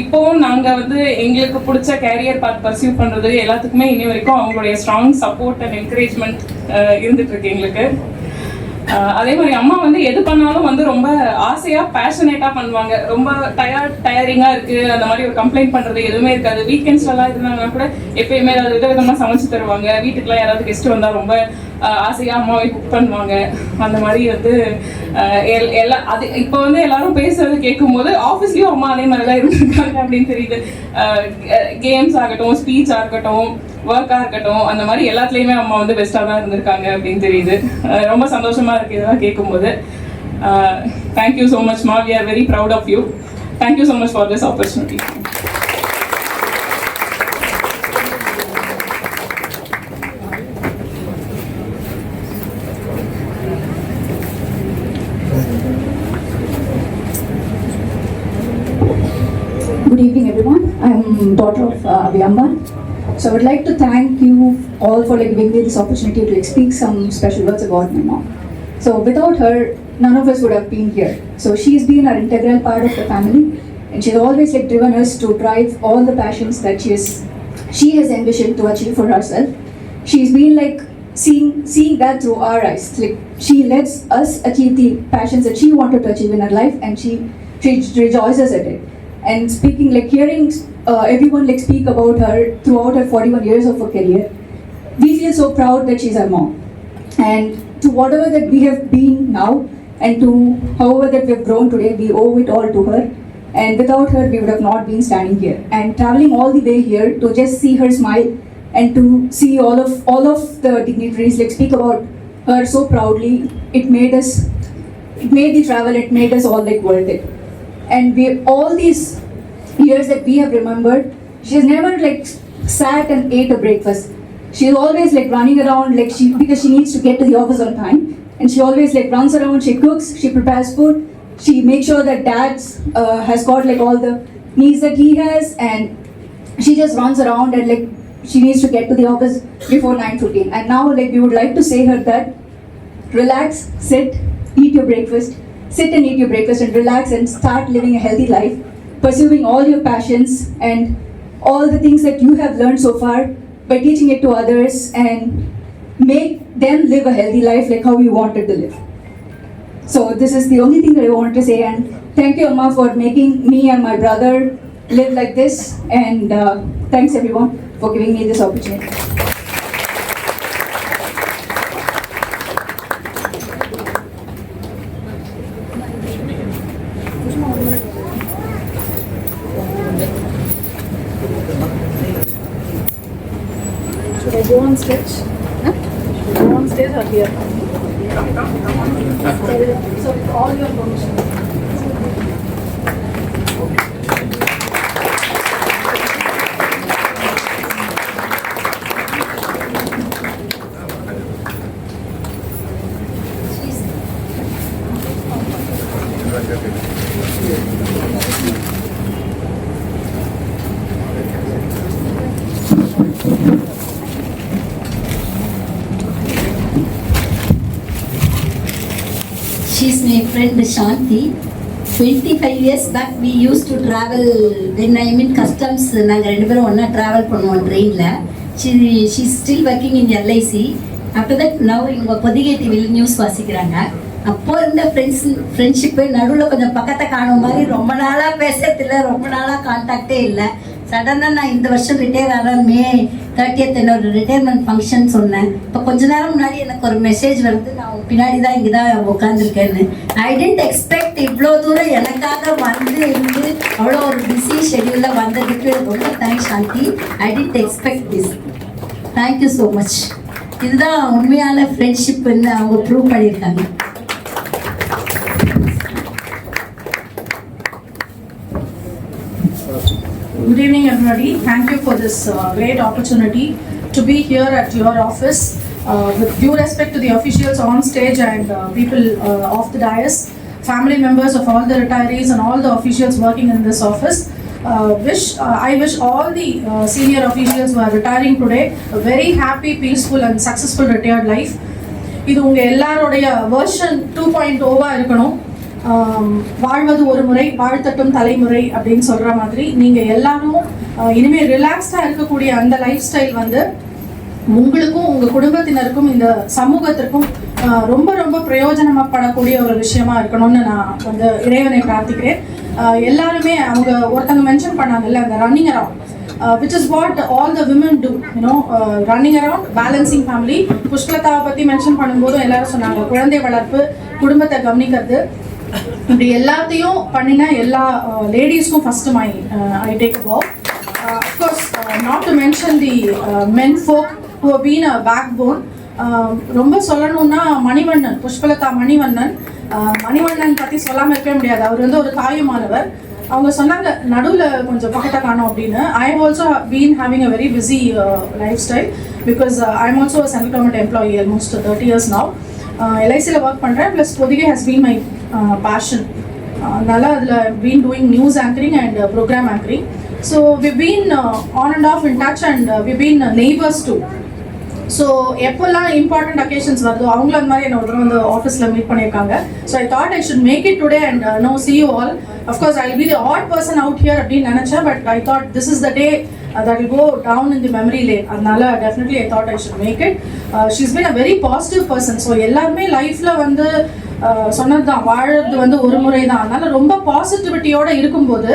இப்போவும் நாங்கள் வந்து எங்களுக்கு பிடிச்ச கேரியர் பார்த்து பர்சியூ பண்ணுறது எல்லாத்துக்குமே இன்னி வரைக்கும் அவங்களுடைய ஸ்ட்ராங் சப்போர்ட் அண்ட் என்கரேஜ்மெண்ட் இருந்துகிட்ருக்கு எங்களுக்கு. அதே மாதிரி அம்மா வந்து எது பண்ணாலும் வந்து ரொம்ப ஆசையாக பேஷனேட்டாக பண்ணுவாங்க. ரொம்ப டயரிங்காக இருக்குது அந்த மாதிரி ஒரு கம்ப்ளைண்ட் பண்ணுறது எதுவுமே இருக்காது. வீக்கெண்ட்ஸ்லாம் இருந்தாங்கன்னா கூட எப்பயுமே ஏதாவது விதவிதமாக சமைச்சு தருவாங்க. வீட்டுக்குலாம் யாராவது கெஸ்ட் வந்தால் ரொம்ப ஆசையாக அம்மாவை குக் பண்ணுவாங்க. அந்த மாதிரி வந்து அது இப்போ வந்து எல்லாரும் பேசுறது கேட்கும்போது ஆஃபீஸ்லேயும் அம்மா அதே மாதிரி தான் இருந்திருக்காங்க அப்படின்னு தெரியுது. கேம்ஸ் ஆகட்டும், ஸ்பீச் ஆகட்டும், ஒர்க்காக இருக்கட்டும், அந்த மாதிரி எல்லாத்துலேயுமே அம்மா வந்து பெஸ்ட்டாக தான் இருந்திருக்காங்க அப்படின்னு தெரியுது. ரொம்ப சந்தோஷமாக இருக்குது இதெல்லாம் கேட்கும்போது. தேங்க்யூ ஸோ மச் மா, we are very proud of you. Thank you so much for this opportunity. Good evening, everyone. I'm daughter of Vyamba. So I would like to thank you all for giving me this opportunity to speak some special words about my mom. So without her, none of us would have been here. So she's been an integral part of the family, and she's always driven us to drive all the passions that she has envisioned to achieve for herself. She's been seeing that through our eyes. She lets us achieve the passions that she wanted to achieve in her life, and she rejoices at it. And speaking, hearing everyone speak about her throughout her 41 years of her career, we feel so proud that she's our mom. And to whatever that we have been now, and to however that we have grown today, we owe it all to her. And without her, we would have not been standing here. And traveling all the way here to just see her smile and to see all of the dignitaries speak about her so proudly, it made the travel, it made us all worth it. And all these years that we have remembered, she's never sat and ate a breakfast. She's always running around because she needs to get to the office on time, and she always runs around. She cooks, she prepares food, she makes sure that dad has got all the needs that he has, and she just runs around and she needs to get to the office before 9:15. And now we would like to say her that relax, sit, eat your breakfast. Sit and eat your breakfast and relax and start living a healthy life, pursuing all your passions and all the things that you have learned so far by teaching it to others, and make them live a healthy life how you wanted to live. So this is the only thing that I want to say, and thank you, Amma, for making me and my brother live like this, and thanks everyone for giving me this opportunity. on stage? Huh? Go on stage or here? So with all your permission. She's my friend Shanti. 25 years back we used to travel when I am in customs. நாங்கள் ரெண்டு பேரும் ஒன்றா travel பண்ணுவோம் ட்ரெயினில். she's still working in LIC. After that now இவங்க பொதிகை டிவியில் news வாசிக்கிறாங்க. அப்போ இருந்த ஃப்ரெண்ட்ஷிப்பு நடுவில் கொஞ்சம் பக்கத்தை காணும் மாதிரி ரொம்ப நாளாக பேசுறதில்லை, ரொம்ப நாளாக கான்டாக்டே இல்லை. சடனாக நான் இந்த வருஷம் ரிட்டையர் ஆகிறேன், May 30th என்னோட ரிட்டையர்மெண்ட் ஃபங்க்ஷன் சொன்னேன். இப்போ கொஞ்ச நேரம் முன்னாடி எனக்கு ஒரு மெசேஜ் வருது, நான் பின்னாடி தான் இங்கே தான் உட்காந்துருக்கேன்னு. ஐ டென்ட் எக்ஸ்பெக்ட் இவ்வளோ தூரம் எனக்காக வந்து இருந்து அவ்வளோ ஒரு பிஸி ஷெடியூலில் வந்ததுக்கு ரொம்ப thanks Shanthi. I didn't expect this. Thank you so much. இதுதான் உண்மையான ஃப்ரெண்ட்ஷிப்னு அவங்க ப்ரூவ் பண்ணியிருக்காங்க. Good evening, everybody. Thank you for this great opportunity to be here at your office. With due respect to the officials on stage and people off the dais, family members of all the retirees and all the officials working in this office, I wish all the senior officials who are retiring today a very happy, peaceful and successful retired life. இது உங்க எல்லாரோடைய version 2.0 இருக்கணும். வாழ்வது ஒரு முறை வாழ்த்தட்டும் தலைமுறை அப்படின்னு சொல்ற மாதிரி நீங்க எல்லாரும் இனிமேல் ரிலாக்ஸ்டா இருக்கக்கூடிய அந்த லைஃப் ஸ்டைல் வந்து உங்களுக்கும் உங்க குடும்பத்தினருக்கும் இந்த சமூகத்திற்கும் ரொம்ப ரொம்ப பிரயோஜனப்படக்கூடிய ஒரு விஷயமா இருக்கணும்னு நான் வந்து இறைவனை பிரார்த்திக்கிறேன். எல்லாருமே அவங்க ஒருத்தங்க மென்ஷன் பண்ணாங்கல்ல அந்த running around, which is what all the women do, running around, balancing family. புஷ்பலதாவை பத்தி மென்ஷன் பண்ணும்போது எல்லாரும் சொன்னாங்க குழந்தை வளர்ப்பு, குடும்பத்தை கவனிக்கிறது. இப்படி எல்லாத்தையும் பண்ணினா எல்லா லேடிஸ்க்கும் first I take a bow. Of course, not to mention the men folk who have been a backbone. ரொம்ப சொல்லணும்னா மணிவண்ணன், புஷ்பலதா மணிவண்ணன் பற்றி சொல்லாமல் இருக்கவே முடியாது. அவர் வந்து ஒரு தாயுமானவர். அவங்க சொன்னாங்க நடுவில் கொஞ்சம் பக்கத்தை காணும் அப்படின்னு. I have also been having a very busy lifestyle because I am also central government employee almost 30 years now. LICயில் ஒர்க் பண்ணுறேன், plus Pothigai has been my passion. அதனால அதில் been doing news anchoring and program anchoring. So we been on and off in touch and we been neighbours too. So எப்போல்லாம் important occasions வருதோ அவங்கள அந்த மாதிரி என்ன ஒரு வந்து ஆஃபீஸில் மீட் பண்ணியிருக்காங்க. So I thought I should make it today and no see you all. Of course, I'll be the odd person out here அப்படின்னு நினச்சேன், but I thought this is the day that will go down in the memory lane. அதனால definitely I thought I should make it. She's been a very positive person. So எல்லாருமே லைஃப்பில் வந்து சொன்னது தான், வாழறது வந்து ஒரு முறை தான். அதனால ரொம்ப பாசிட்டிவிட்டியோட இருக்கும்போது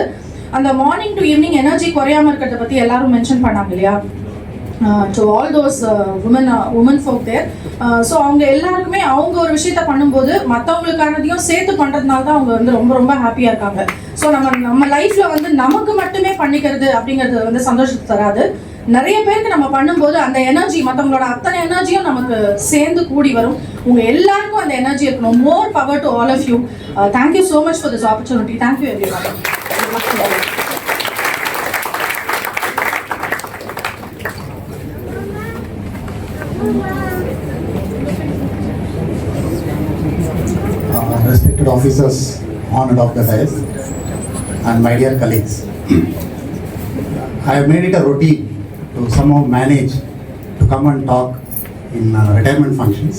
அந்த மார்னிங் டு ஈவினிங் எனர்ஜி குறையாமல் இருக்கிறத பற்றி எல்லாரும் மென்ஷன் பண்ணாங்க இல்லையா, to all those women folk there. So அவங்க எல்லாருக்குமே அவங்க ஒரு விஷயத்த பண்ணும்போது மற்றவங்களுக்கானதையும் சேர்த்து பண்ணுறதுனால தான் அவங்க வந்து ரொம்ப ரொம்ப ஹாப்பியாக இருக்காங்க. ஸோ நம்ம லைஃப்பில் வந்து நமக்கு மட்டுமே பண்ணிக்கிறது அப்படிங்கிறது வந்து சந்தோஷத்தை தராது. நிறைய பேருக்கு நம்ம பண்ணும்போது அந்த எனர்ஜி, மற்றவங்களோட அத்தனை எனர்ஜியும் நமக்கு சேர்ந்து கூடி வரும். உங்கள் எல்லாருக்கும் அந்த எனர்ஜி இருக்கணும். More power to all of you. Thank you so much for this opportunity. Thank you everyone. Respected officers on and off the dais, and my dear colleagues, I have made it a routine to somehow manage to come and talk in retirement functions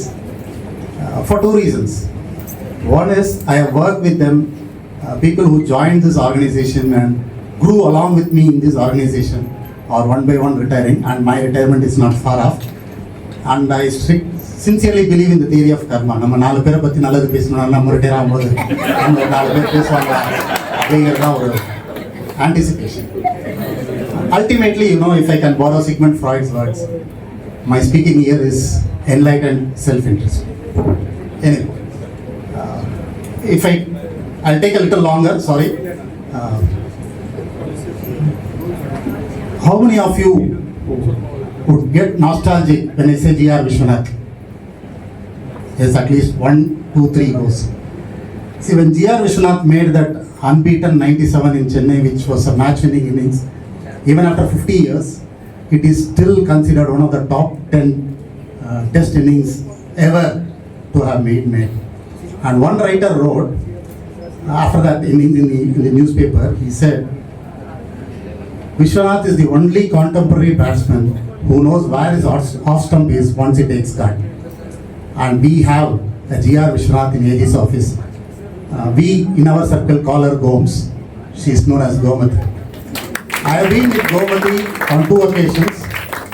for two reasons. One is I have worked with them, people who joined this organization and grew along with me in this organization are one by one retiring, and my retirement is not far off. And I sincerely believe in the theory of karma. நம்ம 4 பேரை பற்றி நல்லது பேசணும்னா நம்ம retire ஆகும்போது நம்ம 4 பேர் பேசுவாங்க அப்படிங்கிறது தான் ஒரு anticipation. Ultimately, if I can borrow Sigmund Freud's words, my speaking here is enlightened self-interest. Anyway, I'll take a little longer, sorry. How many of you would get nostalgic when I say G.R. Vishwanath. Yes, at least 1, 2, 3 goes. See, when G.R. Vishwanath made that unbeaten 97 in Chennai, which was a match-winning innings, even after 50 years, it is still considered one of the top 10 test innings ever to have made. And one writer wrote, after that innings in the newspaper, he said, Vishwanath is the only contemporary batsman who knows where his off stump is once he takes cut. And we have a G.R. Vishwanath in AG's office. We in our circle call her Gomes. She is known as Gomati. I have been with Gomati on 2 occasions.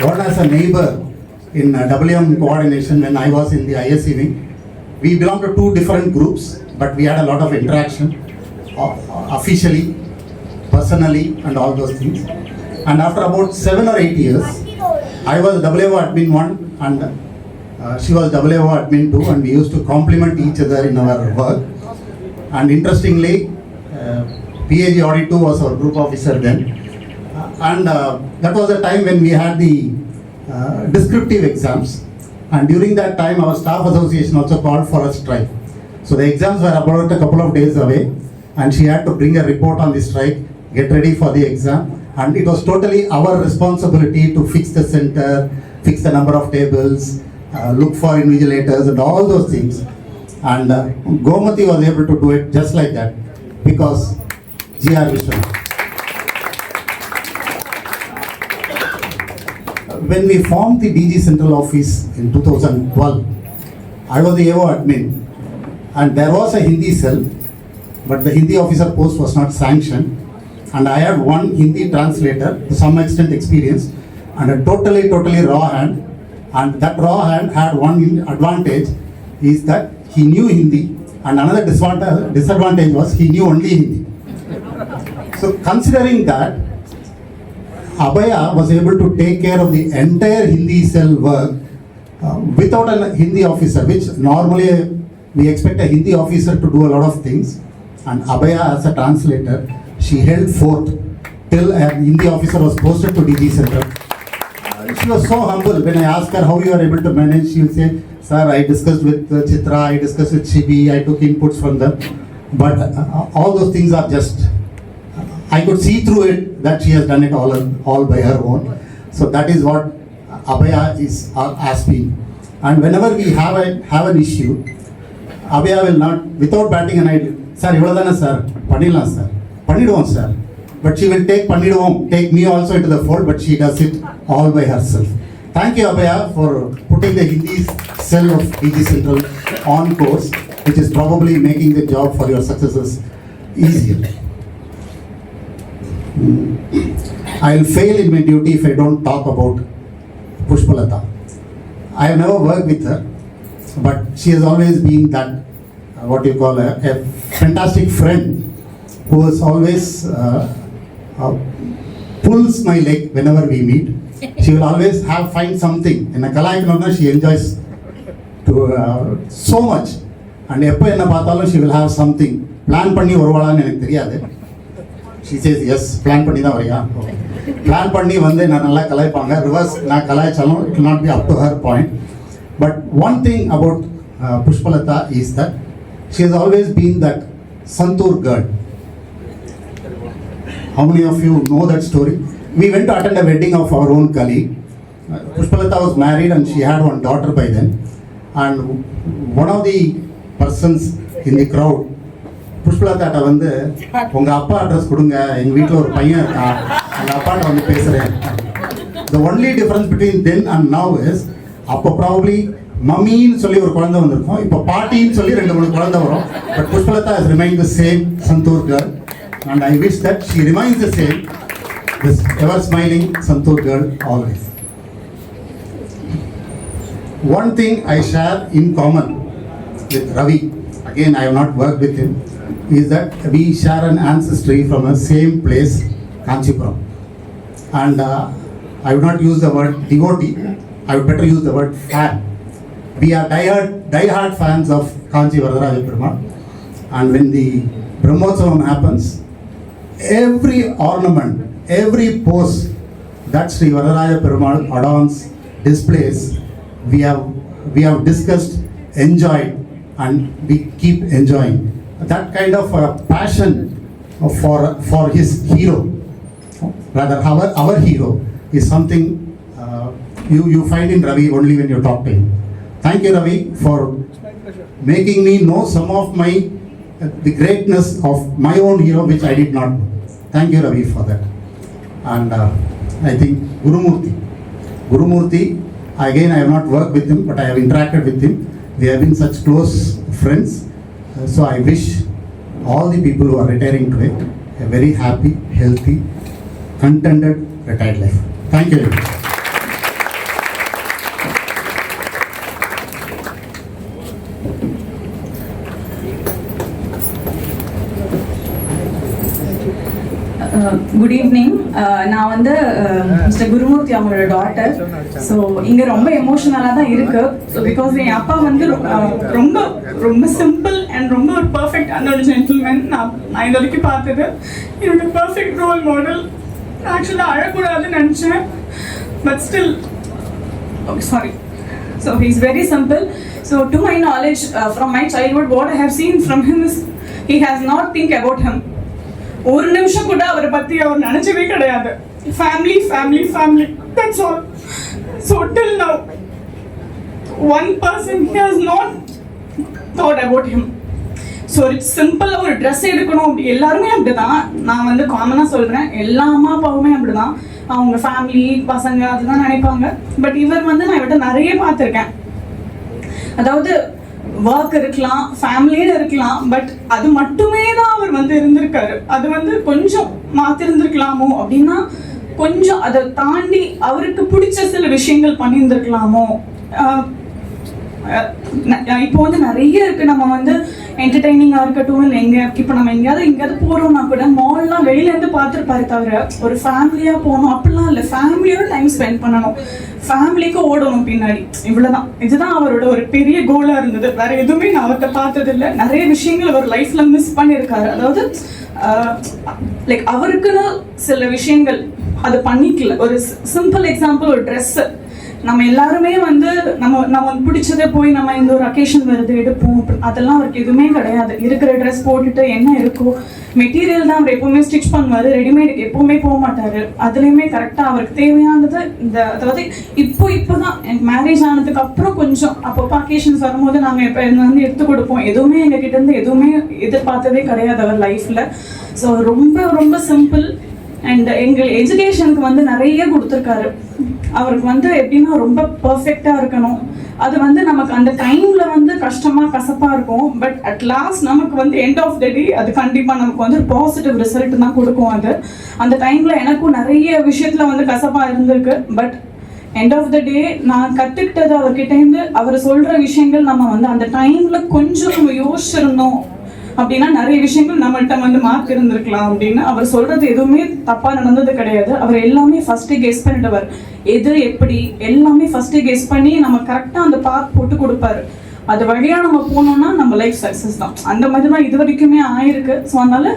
One as a neighbor in WM coordination when I was in the ISC wing. We belong to 2 different groups, but we had a lot of interaction officially, personally, and all those things. And after about 7 or 8 years, I was WO admin 1 and she was WO admin 2, and we used to complement each other in our work. And interestingly, PAG Audit 2 was our group officer then. And that was the time when we had the descriptive exams. And during that time, our staff association also called for a strike. So the exams were about a couple of days away, and she had to bring a report on the strike, get ready for the exam. And it was totally our responsibility to fix the center, fix the number of tables, look for invigilators and all those things. And Gomati was able to do it just like that because G.R. Vishwanath. When we formed the DG Central Office in 2012, I was the AO admin, and there was a Hindi cell, but the Hindi officer post was not sanctioned, and I had one Hindi translator to some extent experienced and a totally raw hand, and that raw hand had one advantage is that he knew Hindi, and another disadvantage was he knew only Hindi. So considering that, Abhaya was able to take care of the entire Hindi cell work without a Hindi officer, which normally we expect a Hindi officer to do a lot of things. And Abhaya, as a translator, she held forth till a Hindi officer was posted to DG Center. She was so humble. When I asked her how you are able to manage, she will say, "Sir, I discussed with Chitra, I discussed with Shibi, I took inputs from them." But all those things are just, I could see through it that she has done it all by her own. So that is what Abhaya is asking. And whenever we have an issue, Abhaya will not, without batting an eye, "Sir, ivladana sir, pannidala sir, panniduvom sir." But she will take me also into the fold, but she does it all by herself. Thank you, Abhaya, for putting the Hindi cell of DG Central on course, which is probably making the job for your successors easier. I will fail in my duty if I don't talk about Pushpalata. I have never worked with her, but she has always been that, what you call a fantastic friend who has always pulls my leg whenever we meet. She will always find something. In a Kalaikana, she enjoys so much. And எப்போ என்ன பார்த்தாலும் she will have something. Plan பண்ணி வருவாளான்னு எனக்கு தெரியாது. She says, yes, plan பண்ணி தான் வரையா. Plan பண்ணி வந்து நான் நல்லா கலாய்ப்பாங்க. Reverse நான் கலாய்ச்சாலும் it will not be up to her point. But one thing about Pushpalata is that she has always been that Santur girl. How many of you know that story? We went to attend a wedding of our own colleague. Pushpalata was married and she had one daughter by then. And one of the persons in the crowd, புஷ்பலதாட்ட வந்து உங்க அப்பா address கொடுங்க, எங்க வீட்டில் ஒரு பையன் இருக்கான், எங்க அப்பாட்ட வந்து பேசுறேன். The only difference between then and now is, அப்போ probably மம்மின்னு சொல்லி ஒரு குழந்தை வந்திருக்கும், இப்போ பாட்டின்னு சொல்லி 2-3 குழந்தை வரும். But Pushpalata has remained the same Santur girl, and I wish that she remains the same, this ever smiling Santur girl always. One thing I share in common with Ravi, again I have not worked with him, is that we share an ancestry from the same place, Kanchipuram. And I would not use the word devotee, I would better use the word fan. We are die-hard fans of Kanchi Varadaraja Perumal. And when the Brahmotsavam happens, every ornament, every pose that Sri Varadaraja Perumal adorns, displays, we have discussed, enjoyed, and we keep enjoying. That kind of passion for his hero, rather our hero, is something you find in Ravi only when you talk to him. Thank you, Ravi, for making me know some of the greatness of my own hero, which I did not know. Thank you, Ravi, for that. And I think Gurumurthy, again, I have not worked with him, but I have interacted with him. We have been such close friends. So I wish all the people who are retiring today a very happy, healthy, contented retired life. Thank you. Good evening. நான் வந்து mister Gurumurthy அவங்களோட daughter. So இங்கே ரொம்ப எமோஷனலாக தான் இருக்கு. So because என் அப்பா வந்து ரொம்ப ரொம்ப சிம்பிள் அண்ட் ரொம்ப ஒரு பர்ஃபெக்டான ஒரு ஜென்டில்மேன். நான் இது வரைக்கும் பார்த்தது என்னோட பர்ஃபெக்ட் ரோல் மாடல். ஆக்சுவலாக அழக்கூடாதுன்னு நினச்சேன், but still sorry. So he is very simple. So to my knowledge, from my childhood, what I have seen from him is he has not think about him. ஒரு நிமிஷம் கூட அவரை பத்தி அவர் நினைச்சவே கிடையாது. Family family family, that's all. So till now one person he has not thought about him. So it's சிம்பிளாக ஒரு dress எடுக்கணும் அப்படி எல்லாருமே அப்படிதான். நான் வந்து காமனாக சொல்கிறேன், எல்லா அம்மா அப்பாவுமே அப்படிதான். அவங்க ஃபேமிலி பசங்க அதுதான் நினைப்பாங்க. பட் இவர் வந்து நான் இவர்கிட்ட நிறைய பார்த்துருக்கேன். அதாவது ஒர்க் இருக்கலாம், ஃபேமிலின்னு இருக்கலாம், பட் அது மட்டுமே தான் அவர் வந்து இருந்திருக்காரு. அது வந்து கொஞ்சம் மாற்றிருந்துருக்கலாமோ அப்படின்னா, கொஞ்சம் அதை தாண்டி அவருக்கு பிடிச்ச சில விஷயங்கள் பண்ணியிருந்துருக்கலாமோ. இப்போ வந்து நிறைய இருக்கு. நம்ம வந்து என்டர்டைனிங்காக இருக்கட்டும், இல்லை இப்போ நம்ம எங்கேயாவது போகிறோம்னா கூட மால்லாம் வெளியிலேருந்து பார்த்துருப்பாரு தவிர ஒரு ஃபேமிலியாக போகணும் அப்படிலாம் இல்லை. ஃபேமிலியோட டைம் ஸ்பெண்ட் பண்ணணும், ஃபேமிலிக்கு ஓடணும் பின்னாடி, இவ்வளோதான். இதுதான் அவரோட ஒரு பெரிய கோலாக இருந்தது. வேற எதுவுமே நான் அவர்கிட்ட பார்த்தது இல்லை. நிறைய விஷயங்கள் அவர் லைஃப்ல மிஸ் பண்ணியிருக்காரு. அதாவது லைக் அவருக்குன்னு சில விஷயங்கள் அது பண்ணிக்கல. ஒரு சிம்பிள் எக்ஸாம்பிள், ஒரு ட்ரெஸ்ஸு நம்ம எல்லாருமே வந்து நம்ம பிடிச்சதை போய் நம்ம இந்த ஒரு அக்கேஷன் வருது எடுப்போம், அதெல்லாம் அவருக்கு எதுவுமே கிடையாது. இருக்கிற ட்ரெஸ் போட்டுட்டு என்ன இருக்கோ மெட்டீரியல் தான் அவர் எப்பவுமே ஸ்டிச் பண்ணுவார். ரெடிமேடுக்கு எப்பவுமே போக மாட்டார். அதுலேயுமே கரெக்டாக அவருக்கு தேவையானது அதாவது இப்போதான் எனக்கு மேரேஜ் ஆனதுக்கு அப்புறம் கொஞ்சம் அப்பப்போ அக்கேஷன்ஸ் வரும்போது நாங்கள் இப்போ வந்து எடுத்து கொடுப்போம். எதுவுமே எங்ககிட்ட இருந்து எதுவுமே எதிர்பார்த்ததே கிடையாது அவர் லைஃப்பில். ஸோ ரொம்ப ரொம்ப சிம்பிள். அண்ட் எங்கள் எஜுகேஷனுக்கு வந்து நிறைய கொடுத்துருக்காரு. அவருக்கு வந்து எப்படின்னா ரொம்ப பர்ஃபெக்டாக இருக்கணும். அது வந்து நமக்கு அந்த டைமில் வந்து கஷ்டமாக கசப்பாக இருக்கும். பட் அட் லாஸ்ட் நமக்கு வந்து எண்ட் ஆஃப் த டே அது கண்டிப்பாக நமக்கு வந்து ஒரு பாசிட்டிவ் ரிசல்ட் தான் கொடுக்கும். அது அந்த டைமில் எனக்கும் நிறைய விஷயத்தில் வந்து கசப்பாக இருந்திருக்கு. பட் எண்ட் ஆஃப் த டே நான் கற்றுக்கிட்டது அவர்கிட்டேருந்து, அவர் சொல்கிற விஷயங்கள் நம்ம வந்து அந்த டைமில் கொஞ்சம் நம்ம யோசிச்சிருந்தோம் அப்படின்னா நிறைய விஷயங்கள் நம்மள்கிட்ட வந்து மார்க் இருந்திருக்கலாம் அப்படின்னு. அவர் சொல்றது எதுவுமே தப்பா நடந்தது கிடையாது. அவர் எல்லாமே ஃபர்ஸ்டே கெஸ் பண்ணிடுவார். எது எப்படி எல்லாமே ஃபர்ஸ்டே கெஸ் பண்ணி நம்ம கரெக்டா அந்த பாத் போட்டு கொடுப்பாரு. அது வழியா நம்ம போனோம்னா நம்ம லைஃப் சக்சஸ் தான். அந்த மாதிரி தான் இது வரைக்குமே ஆயிருக்கு. ஸோ அதனால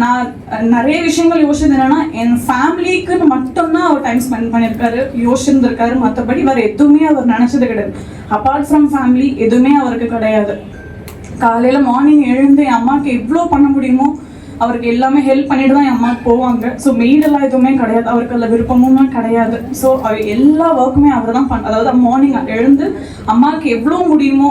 நான் நிறைய விஷயங்கள் யோசிச்சது என்னன்னா, என் ஃபேமிலிக்குன்னு மட்டும்தான் அவர் டைம் ஸ்பெண்ட் பண்ணியிருக்காரு, யோசிச்சிருந்திருக்காரு. மற்றபடி வேற எதுவுமே அவர் நினைச்சது கிடையாது. அப்பார்ட் ஃப்ரம் ஃபேமிலி எதுவுமே அவருக்கு கிடையாது. காலையில் மார்னிங் எழுந்து என் அம்மாவுக்கு எவ்வளோ பண்ண முடியுமோ அவருக்கு எல்லாமே ஹெல்ப் பண்ணிட்டு தான் என் அம்மாவுக்கு போவாங்க. ஸோ மெய்டெல்லாம் எதுவுமே கிடையாது, அவருக்கு அதில் விருப்பமும் கிடையாது. ஸோ எல்லா ஒர்க்குமே அவர் தான் அதாவது மார்னிங் எழுந்து அம்மாவுக்கு எவ்வளோ முடியுமோ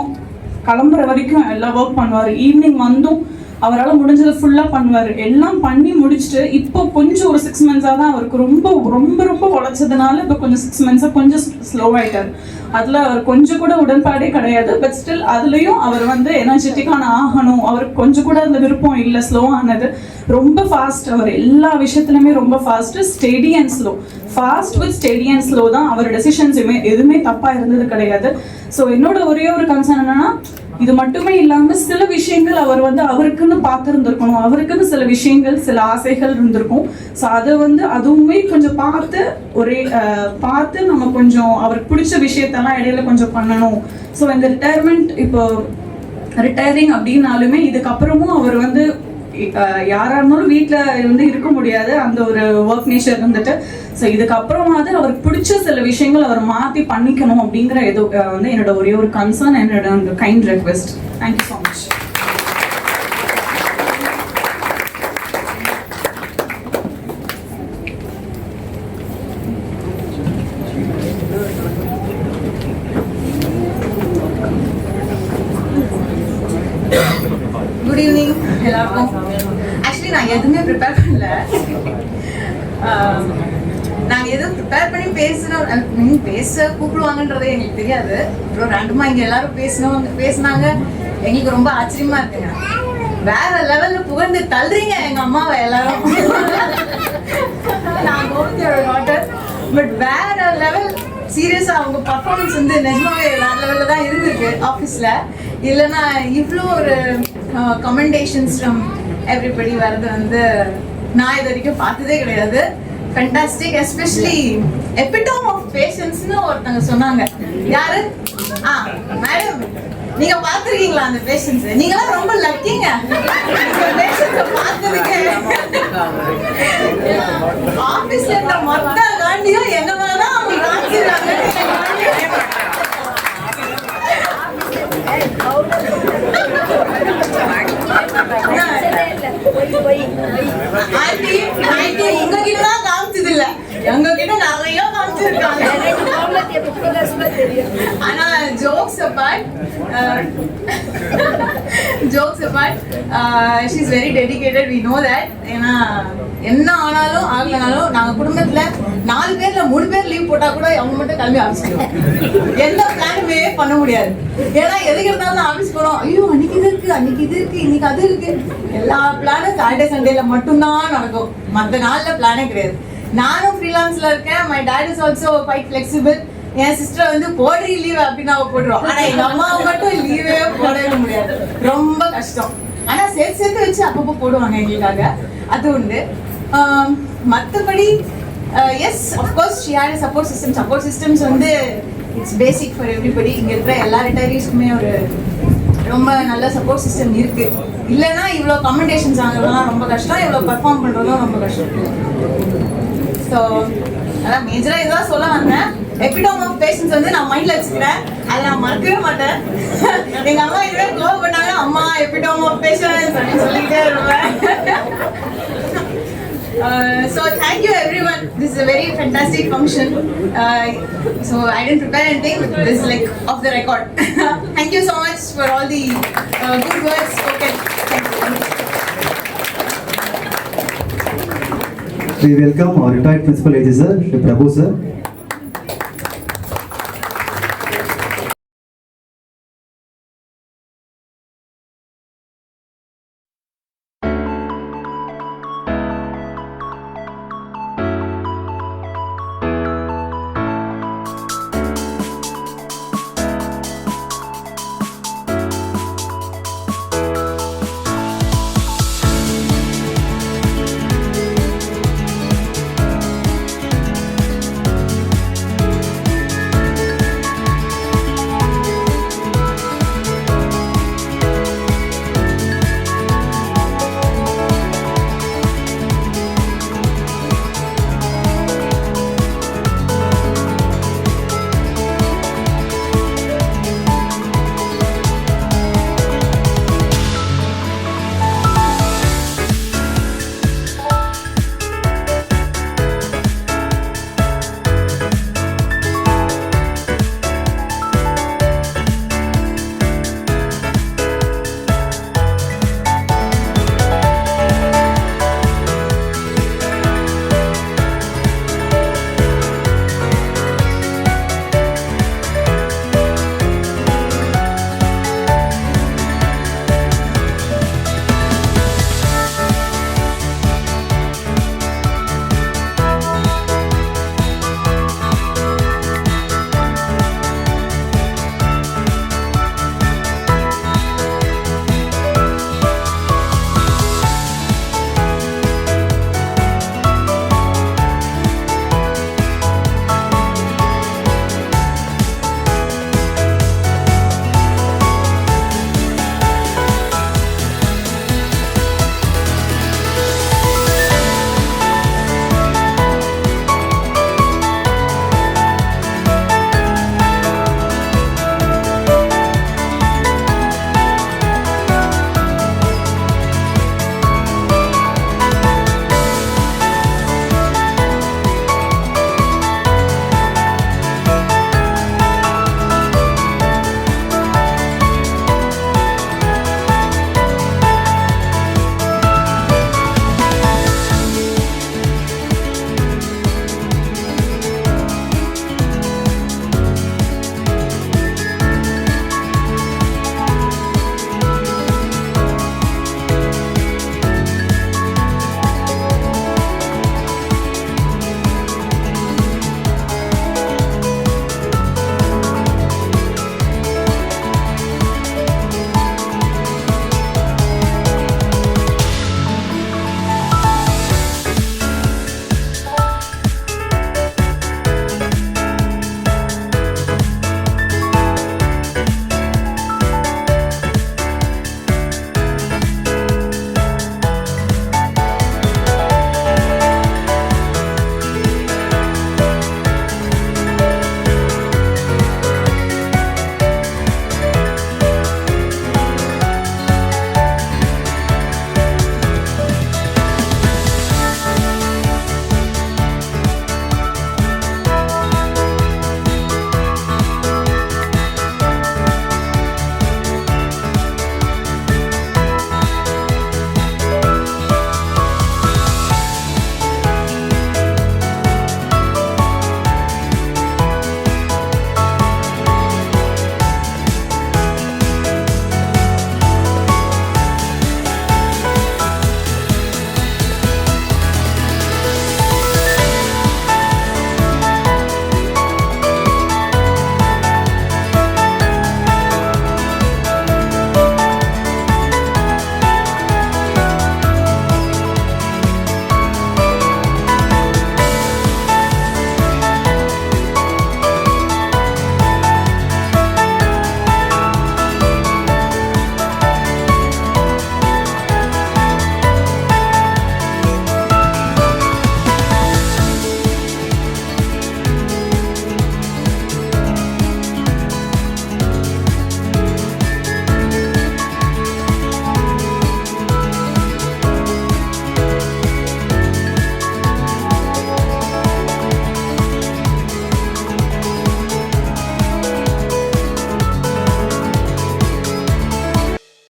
கிளம்புற வரைக்கும் எல்லா ஒர்க் பண்ணுவார். ஈவினிங் வந்தும் அவரால் முடிஞ்சது ஃபுல்லாக பண்ணுவார். எல்லாம் பண்ணி முடிச்சுட்டு இப்போ கொஞ்சம் ஒரு 6 months தான் அவருக்கு ரொம்ப ரொம்ப ரொம்ப உழைச்சதுனால இப்போ கொஞ்சம் 6 months கொஞ்சம் ஸ்லோவாயிட்டார். அதில் அவர் கொஞ்சம் கூட உடன்பாடே கிடையாது. பட் ஸ்டில் அதுலேயும் அவர் வந்து எனர்ஜெட்டிக்கான ஆகணும், அவருக்கு கொஞ்சம் கூட அதில் விருப்பம் இல்லை. ஸ்லோ ஆனது ரொம்ப ஃபாஸ்ட். அவர் எல்லா விஷயத்துலையுமே ரொம்ப fast, steady and slow. Fast with steady and slow தான் அவர் டெசிஷன்ஸ் எதுவுமே தப்பாக இருந்தது கிடையாது. ஸோ என்னோட ஒரே ஒரு கன்சர்ன் என்னன்னா, இது மட்டுமே இல்லாமல் சில விஷயங்கள் அவர் வந்து அவருக்குன்னு பார்த்துருந்துருக்கணும். அவருக்குன்னு சில விஷயங்கள் சில ஆசைகள் இருந்திருக்கும். ஸோ அதை வந்து அதுவுமே கொஞ்சம் பார்த்து நம்ம கொஞ்சம் அவருக்கு பிடிச்ச விஷயத்தெல்லாம் இடையில கொஞ்சம் பண்ணணும். ஸோ இந்த ரிட்டையர்மெண்ட் இப்போ ரிட்டையரிங் அப்படின்னாலுமே இதுக்கப்புறமும் அவர் வந்து யாராக இருந்தாலும் வீட்டில் வந்து இருக்க முடியாது, அந்த ஒரு ஒர்க் நேச்சர் இருந்துட்டு. ஸோ இதுக்கப்புறமாவது அவருக்கு பிடிச்ச சில விஷயங்கள் அவர் மாற்றி பண்ணிக்கணும் அப்படிங்கிற ஏதோ வந்து என்னோட ஒரே ஒரு கன்சர்ன், என்னோட அந்த kind request. Thank you so much. Good evening எல்லாருக்கும். ஆக்சுவலி நான் எதுவுமே ப்ரிப்பேர் பண்ணல. நாங்கள் எதுவும் ப்ரிப்பேர் பண்ணி பேச கூப்பிடுவாங்கன்றதே எங்களுக்கு தெரியாது. அப்புறம் ரேண்டமாக இங்கே எல்லாரும் பேசினாங்க. எங்களுக்கு ரொம்ப ஆச்சரியமா இருக்குங்க. வேற லெவல்ல புகழ்ந்து தள்ளுறீங்க எங்க அம்மாவை எல்லாரும். நான் கோவிந்தோட டாட்டர். பட் வேற லெவல் சீரியஸா அவங்க பர்ஃபார்மன்ஸ் வந்து நிஜமாவே வேற லெவல்ல தான் இருந்திருக்கு ஆஃபீஸ்ல. இல்லைன்னா இவ்வளோ ஒரு கமெண்டேஷன்ஸ் ஃப்ரம் எவ்ரிபடி வர்றது வந்து நான் இது வரைக்கும் பார்த்ததே கிடையாது. ஃபேண்டாஸ்டிக். எஸ்பெஷலி எபிட்டோம் ஆஃப் பேஷன்ஸ்னு ஒருத்தங்க சொன்னாங்க. யாரு? மேடம், நீங்க பார்த்துருக்கீங்களா அந்த பேஷன்ஸ்? நீங்களாம் ரொம்ப லக்கிங்க பார்த்ததுக்கு. ஆஃபீஸ்ல இருந்த மொத்த காண்டியும் எங்க மேலதான் அவங்க காமிச்சிருக்காங்க. உங்ககிட்டதான் காமிச்சது இல்ல, எங்க கிட்ட நிறைய காமிச்சிருக்காங்க. ஆனா jokes abort, she is very dedicated, we know that. ஏன்னா என்ன ஆனாலும் ஆகலனாலும் நாங்க குடும்பத்துல 4 பேர்ல 3 பேர் லீவ் போட்டா கூட அவங்க மட்டும் கிளம்பி ஆஃபீஸ் போயிடும். எந்த பிளானுமே பண்ண முடியாது. ஏன்னா எதுக்கு இருந்தாலும் ஆஃபீஸ் போறோம், ஐயோ அன்னைக்கு இது இருக்கு, அன்னைக்கு இது இருக்கு, இன்னைக்கு அது இருக்கு. எல்லா பிளானும் சாட்டர்டே சண்டேல மட்டும்தான் நடக்கும், மற்ற நாள்ல பிளானே கிடையாது. நானும் ஃப்ரீலான்ஸ்ல இருக்கேன். My dad is also quite flexible. என் சிஸ்டர் வந்து போடுறீ லீவ் அப்படின்னு அவ போடுறோம். ஆனா எங்க அம்மாவை மட்டும் லீவே போடவே முடியாது, ரொம்ப கஷ்டம். ஆனா சேர்த்து வச்சு அப்பப்போ போடுவாங்க எங்களுக்காக, அது உண்டு. மற்றபடி yes, of course she had support system. Support systems வந்து இட்ஸ் பேசிக் ஃபார் எவ்ரிபடி. இங்கே இருக்கிற எல்லா ரிட்டையர்ஸ்க்குமே ஒரு ரொம்ப நல்ல சப்போர்ட் சிஸ்டம் இருக்கு. இல்லைன்னா இவ்வளோ கமெண்டேஷன்ஸ் வாங்குறதுலாம் ரொம்ப கஷ்டம், இவ்வளோ பர்ஃபார்ம் பண்ணுறதும் ரொம்ப கஷ்டம். ஸோ அதான் மேஜராக இதுதான் சொல்ல வந்தேன். எபிடோம் ஆஃப் பேஷன்ஸ் வந்து நான் மைண்டில் வச்சுக்கிறேன், அதை நான் மறக்கவே மாட்டேன். எங்கள் அம்மா இதுவே கோவம் பண்ணாங்க, அம்மா எபிடோம் ஆஃப் பேஷன்ஸ் அப்படின்னு சொல்லிக்கிட்டே இருப்பேன். So thank you everyone. This is a very fantastic function. So I didn't prepare anything. This is like off the record. Thank you so much for all the good words spoken. Thank you. We welcome our retired principal AG sir, Shri Prabhu sir.